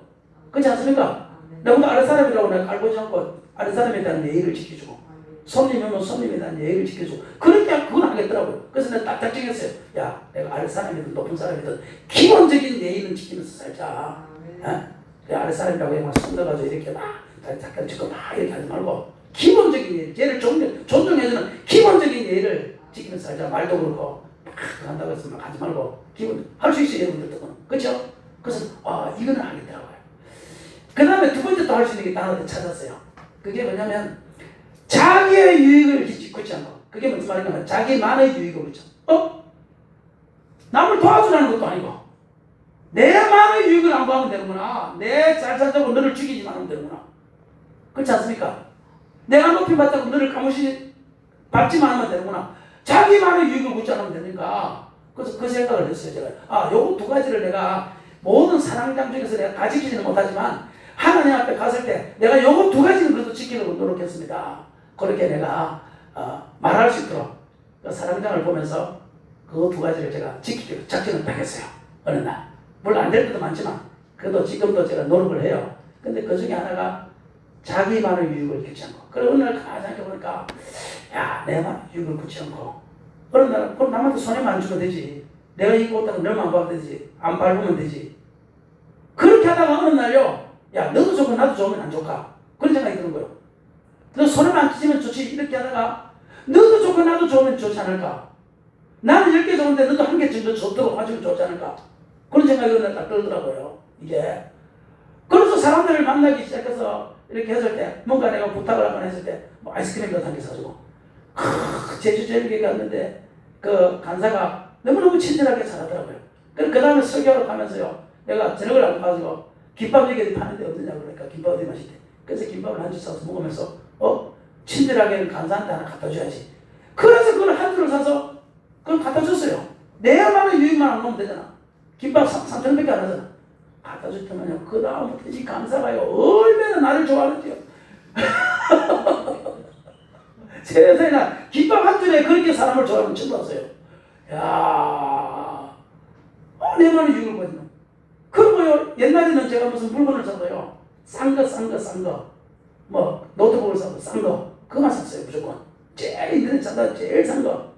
[SPEAKER 1] 그렇지 않습니까? 나보다 아랫 사람이라고 내가 갈고지 않고 아랫 사람에 대한 예의를 지켜주고 손님이면 손님에 대한 예의를 지켜주고 그러니까 그걸 하겠더라고요. 그래서 내가 딱 작정했어요. 야 내가 아랫 사람이든 높은 사람이든 기본적인 예의는 지키면서 살자. 아랫 사람이라고 막 손들어가지고 이렇게 막 잠깐 찍고 막 이렇게 하지 말고 기본적인 예의, 얘를 존중해주는 기본적인 예의를 지키면서 살자. 말도 그렇고 막 한다고 해서 막 하지 말고 기본 할 수 있어요 여러분들도. 그렇죠? 그래서 이거는 하겠더라고요. 그 다음에 두 번째 또 할 수 있는 게 하나 더 찾았어요. 그게 뭐냐면 자기의 유익을 걷지 않고 그게 무슨 말이냐면 자기만의 유익을 걷죠. 남을 도와주라는 것도 아니고 내만의 유익을 안 구하면 되는구나. 내 잘 살자고 너를 죽이지만 하면 되는구나. 그렇지 않습니까? 내가 높임 받자고 너를 밟지만 하면 되는구나. 자기만의 유익을 걷지 않으면 되니까 그래서 그 생각을 했어요. 제가 요거 두 가지를 내가 모든 사랑장 중에서 내가 다 지키지는 못하지만 하나님 앞에 갔을 때 내가 요거 두 가지는 그래도 지키려고 노력했습니다. 그렇게 내가 말할 수 있도록 그 사랑장을 보면서 그 두 가지를 제가 지키기로 작정을 딱 했어요. 어느 날. 물론 안 될 때도 많지만 그래도 지금도 제가 노력을 해요. 근데 그 중에 하나가 자기만의 유익을 굳지 않고. 그래 어느 날 가만히 생각해보니까 야, 내만 유익을 굳지 않고 어느 날 그럼 남한테 손해만 안 주면 되지. 내가 입고 있다고 너만 봐도 되지. 안 밟으면 되지. 그렇게 하다가 어느 날요, 야, 너도 좋고 나도 좋으면 안 좋을까? 그런 생각이 드는 거예요. 너 손해만 안 끼치면 좋지. 이렇게 하다가 너도 좋고 나도 좋으면 좋지 않을까? 나는 10개 좋은데 너도 한 개 정도 좋도록 가지고 좋지 않을까? 그런 생각이 어느 날 딱 들더라고요. 이게. 그래서 사람들을 만나기 시작해서 이렇게 했을 때 뭔가 내가 부탁을 하거나 했을 때 뭐 아이스크림 같은 게 사주고 제주 제일교회 갔는데 그 간사가 너무너무 친절하게 잘하더라고요. 그 다음에 설교하러 가면서요, 내가 저녁을 안 가지고 김밥 얘기 파는데 어디냐고 그러니까 김밥 어디 맛있대. 그래서 김밥을 한 줄 사서 먹으면서 친절하게 간사한테 하나 갖다 줘야지. 그래서 그걸 한 줄을 사서 그걸 갖다 줬어요. 내야만의 유익만 안 넣으면 되잖아. 김밥 3,000원밖에 안 하잖아. 갖다 줬더만요, 그 다음부터 이 간사가요 얼마나 나를 좋아하는지요. 세상에 나 김밥 한 줄에 그렇게 사람을 좋아하는 처음 봤어요. 야, 내만의 유익을 보이네. 그리고요, 옛날에는 제가 무슨 물건을 사도요, 싼 거, 뭐 노트북을 사도 싼 거, 그거만 샀어요. 무조건 제일 인터넷 사다 제일 싼 거,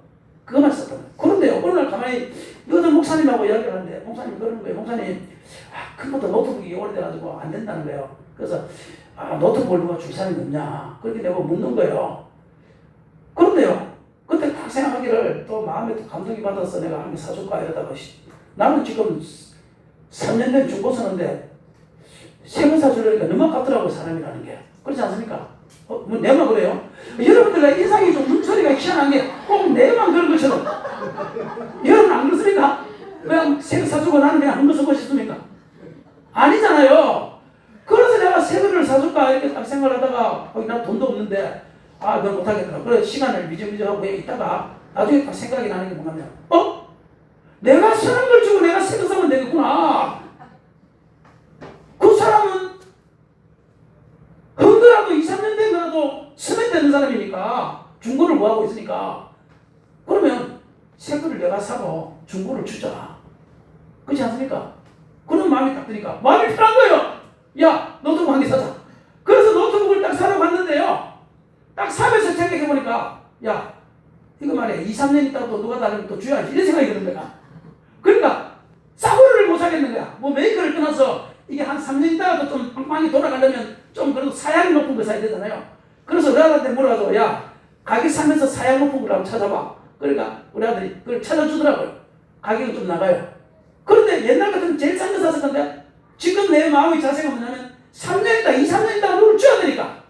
[SPEAKER 1] 그거만 샀단 말이에요. 그런데요, 어느 날 가만히 어떤 목사님하고 이야기를 하는데 목사님이 그러는 거예요. 목사님, 컴퓨터 노트북이 오래돼가지고 안 된다는 거예요. 그래서 노트북을 누가 줄 사람이 없냐, 그렇게 내가 묻는 거예요. 그런데요, 그때 딱 생각하기를 또 마음에 또 감동이 받아서 내가 한 개 사줄까 이러다가 나는 지금 3년 된 중고서인데 새 거 사주려니까 너무 아깝더라고, 사람이라는 게. 그렇지 않습니까? 뭐 내만 그래요? 여러분들 인상이 좀 문소리가 희한한 게 꼭 내만 그런 것처럼. 여러분 안 그렇습니까? 그냥 새 거 사주고 나는 그냥 한 거 쓰고 싶습니까? 아니잖아요. 그래서 내가 새 거를 사줄까 이렇게 딱 생각을 하다가 나 돈도 없는데 그건 못하겠더라. 그래 시간을 미적미적하고 그냥 있다가 나중에 딱 생각이 나는 게 뭐냐면 내가 쓰는 걸 주고 내가 새 거 사면 되겠구나. 그 사람은 흥거라도 2, 3년 된 거라도 쓰면 되는 사람이니까 중고를 구하고 있으니까 그러면 새 거를 내가 사고 중고를 주자. 그렇지 않습니까? 그런 마음이 딱 드니까 마음이 편한 거예요. 야, 노트북 한 개 사자. 그래서 노트북을 딱 사러 갔는데요, 딱 사면서 생각해보니까 야, 이거 말이야 2, 3년 있다가 또 누가 다르면 또 줘야지 이런 생각이 드는 거야. 그러니까 싸구려를 못 사겠는 거야. 뭐 메이커를 떠나서 이게 한 3년 있다가도 좀 빵빵히 돌아가려면 좀 그래도 사양이 높은 거 사야 되잖아요. 그래서 우리 아들한테 물어가지고 야, 가게 사면서 사양 높은 걸 한번 찾아봐. 그러니까 우리 아들이 그걸 찾아주더라고요. 가격이 좀 나가요. 그런데 옛날 같으면 제일 싼 거 샀을 건데 지금 내 마음의 자세가 뭐냐면 3년 있다, 2, 3년 있다가 누굴 줘야 되니까.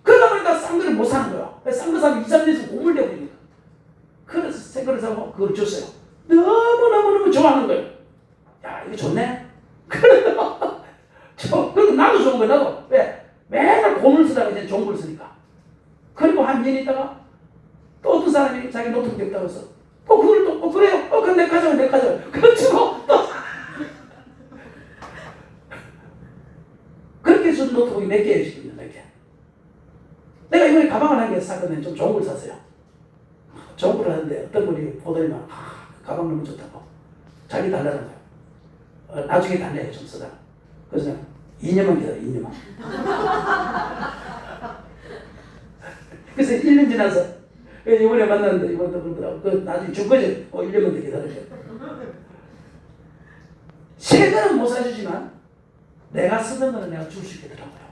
[SPEAKER 1] 그러다 보니까 싼 거를 못 사는 거야. 싼 거 사면 2, 3년에서 고물되어 버리니까. 그래서 새 거를 사고 그걸 줬어요. 너무너무 좋아하는 거예요. 야, 이거 좋네? 그리고 나도 좋은 거야, 나도. 왜? 맨날 고물 쓰다가 이제 좋은 걸 쓰니까. 그리고 한 2년 있다가 또 어떤 사람이 자기 노트북 줬다고 해서 그걸 또, 그래요? 그럼 내 가져요. 그거 주고 또 그렇게 준 노트북이 몇 개예요, 지금 몇 개. 내가 이번에 가방을 한 개 샀거든요. 좀 좋은 걸 샀어요. 좋은 걸 하는데 어떤 분이 보더니만 가방 너무 좋다고 자기 달라는 거예요. 나중에 달래요, 좀 쓰다가. 그래서 2년만 기다려, 2년만. 그래서 1년 지나서 이번에 만났는데 이번에 그러더라고. 그 나중에 줄 거죠. 1년만 더 기다려요. 새 거는 못 사주지만 내가 쓰던 거는 내가 줄 수 있겠더라고요.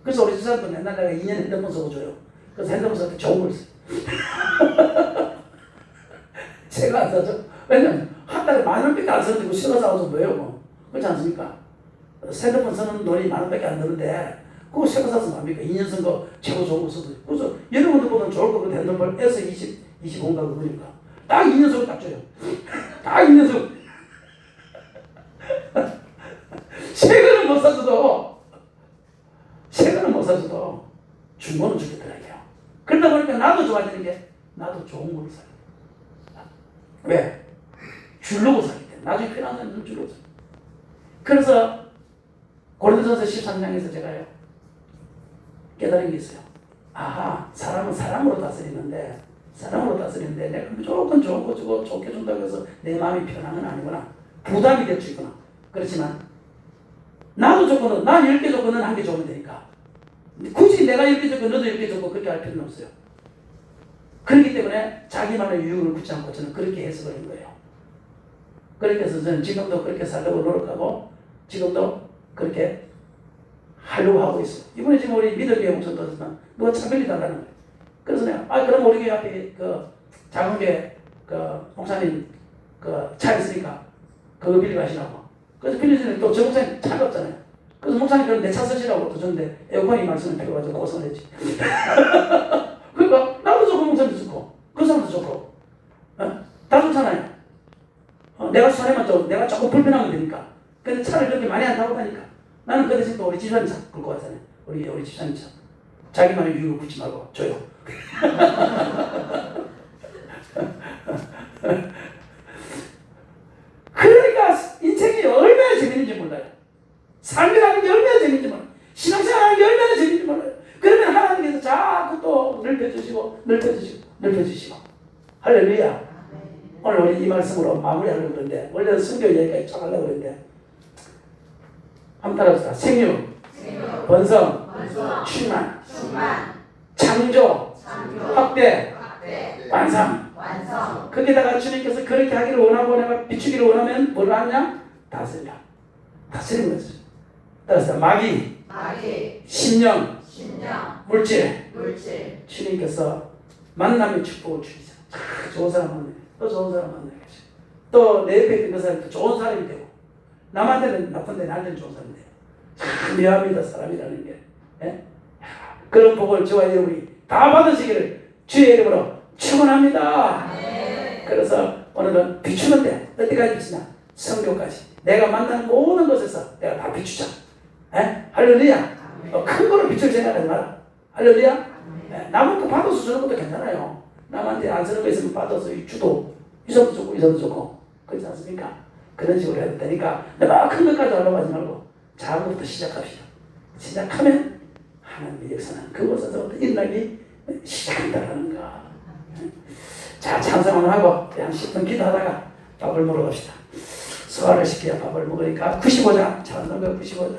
[SPEAKER 1] 그래서 우리 집사람도 맨날 내가 2년 핸드폰 쓰고 줘요. 그래서 핸드폰 쓸 때 좋은 걸 써. 새거 안 사죠? 왜냐면 한 달에 10,000원밖에 안 쓰는데 새거 사와서 뭐예요? 뭐. 그렇지 않습니까? 핸드폰 쓰는 돈이 10,000원밖에 안 드는데 그거 새거 사서 뭡니까? 2년 쓴 거 최고 좋은 거 써도. 그래서 여러분들보다 좋을 거 같은 핸드폰 S20, 25인가 그러니까 딱 2년 쓰고 딱 줘요. 딱 2년 쓰고. 새거는 못 사줘도 중고는 주겠더라고요. 그러다 보니까 나도 좋아지는 게 나도 좋은 걸 사요. 왜? 주려고 사기 때문에. 나중에 필요한 사람은 주려고 사요. 그래서 고린도전서 13장에서 제가요 깨달은 게 있어요. 아하, 사람은 사람으로 다스리는데 내가 무조건 좋은 거 주고 좋게 준다고 해서 내 마음이 편한 건 아니구나. 부담이 될 수 있구나. 그렇지만 나도 좋고 난 10개 좋고 넌 1개 좋으면 되니까 굳이 내가 10개 좋고 너도 10개 좋고 그렇게 할 필요는 없어요. 그렇기 때문에 자기만의 유익을 굳지 않고 저는 그렇게 해석하는 거예요. 그렇게 해서 저는 지금도 그렇게 살려고 노력하고 지금도 그렇게 하려고 하고 있어요. 이번에 지금 우리 미들교회 목소리 들었지만 누가 차별이 달라는 거예요. 그래서 내가 그럼 우리 교회 앞에 그 작은 교회 그 목사님 그 차 있으니까 그거 빌려 가시라고. 그래서 빌려주는데 또 저 목사님 차가 없잖아요. 그래서 목사님 그럼 내 차 쓰시라고 또 줬는데 에어컨이 말씀을 필요가지고 고생을 했지. 그러니까 나도 좋고 목사님도 좋고 그 사람도 좋고 다 좋잖아요. 내가 손해만 좀 내가 조금 불편하면 되니까. 근데 차를 그렇게 많이 안 타고 다니까 나는 그 대신 또 우리 집사님 차 끌고 가잖아요. 우리 집사님 차. 자기만의 유익을 굳지 말고 줘요. 그러니까 인생이 얼마나 재밌는지 몰라요. 삶이라는 게 얼마나 재밌는지 몰라요. 신앙생활하는 게 얼마나 재밌는지 몰라요. 그러면 하나님께서 자꾸 또 넓혀주시고 할렐루야. 오늘 우리 이 말씀으로 마무리하려고 그러는데 원래는 성경 얘기까지 쫙 하려고 그러는데 한번 따라합시다. 생육, 번성, 충만, 창조, 확대, 완성. 거기다가 주님께서 그렇게 하기를 원하고 내가 비추기를 원하면 뭘 하냐? 다스리는 거죠. 따라서 마귀, 심령, 물질. 주님께서 만남의 축복을 주시죠. 좋은 사람 만나요. 또 좋은 사람 만나요. 또 내 옆에 있는 그 사람이 또 좋은 사람이 되고 남한테는 나쁜데 나한테는 좋은 사람이 돼요. 참 미안합니다. 사람이라는 게. 예? 그런 복을 저와 여러분이 다 받으시기를 주의 이름으로 축원합니다. 그래서 오늘은 비추는데 어디까지 비추냐? 성교까지. 내가 만나는 모든 곳에서 내가 다 비추자. 예? 할렐루야. 큰 거를 비출 생각하지 마라. 할렐루야. 예? 남은 거 받아서 주는 것도 괜찮아요. 남한테 안 쓰는 거 있으면 받아서 주도 이 사람도 좋고 이 사람도 좋고 그렇지 않습니까? 그런 식으로 해도 되니까 너무 큰 것까지 하려고 하지 말고 작은 것부터 시작합시다. 시작하면 하나님의 역사는 그곳에서부터 일어나기 시작한다는 거. 자, 찬송을 하고 한 10분 기도하다가 밥을 먹으러 갑시다. 소화를 시켜야 밥을 먹으니까 95장 찬송가 95장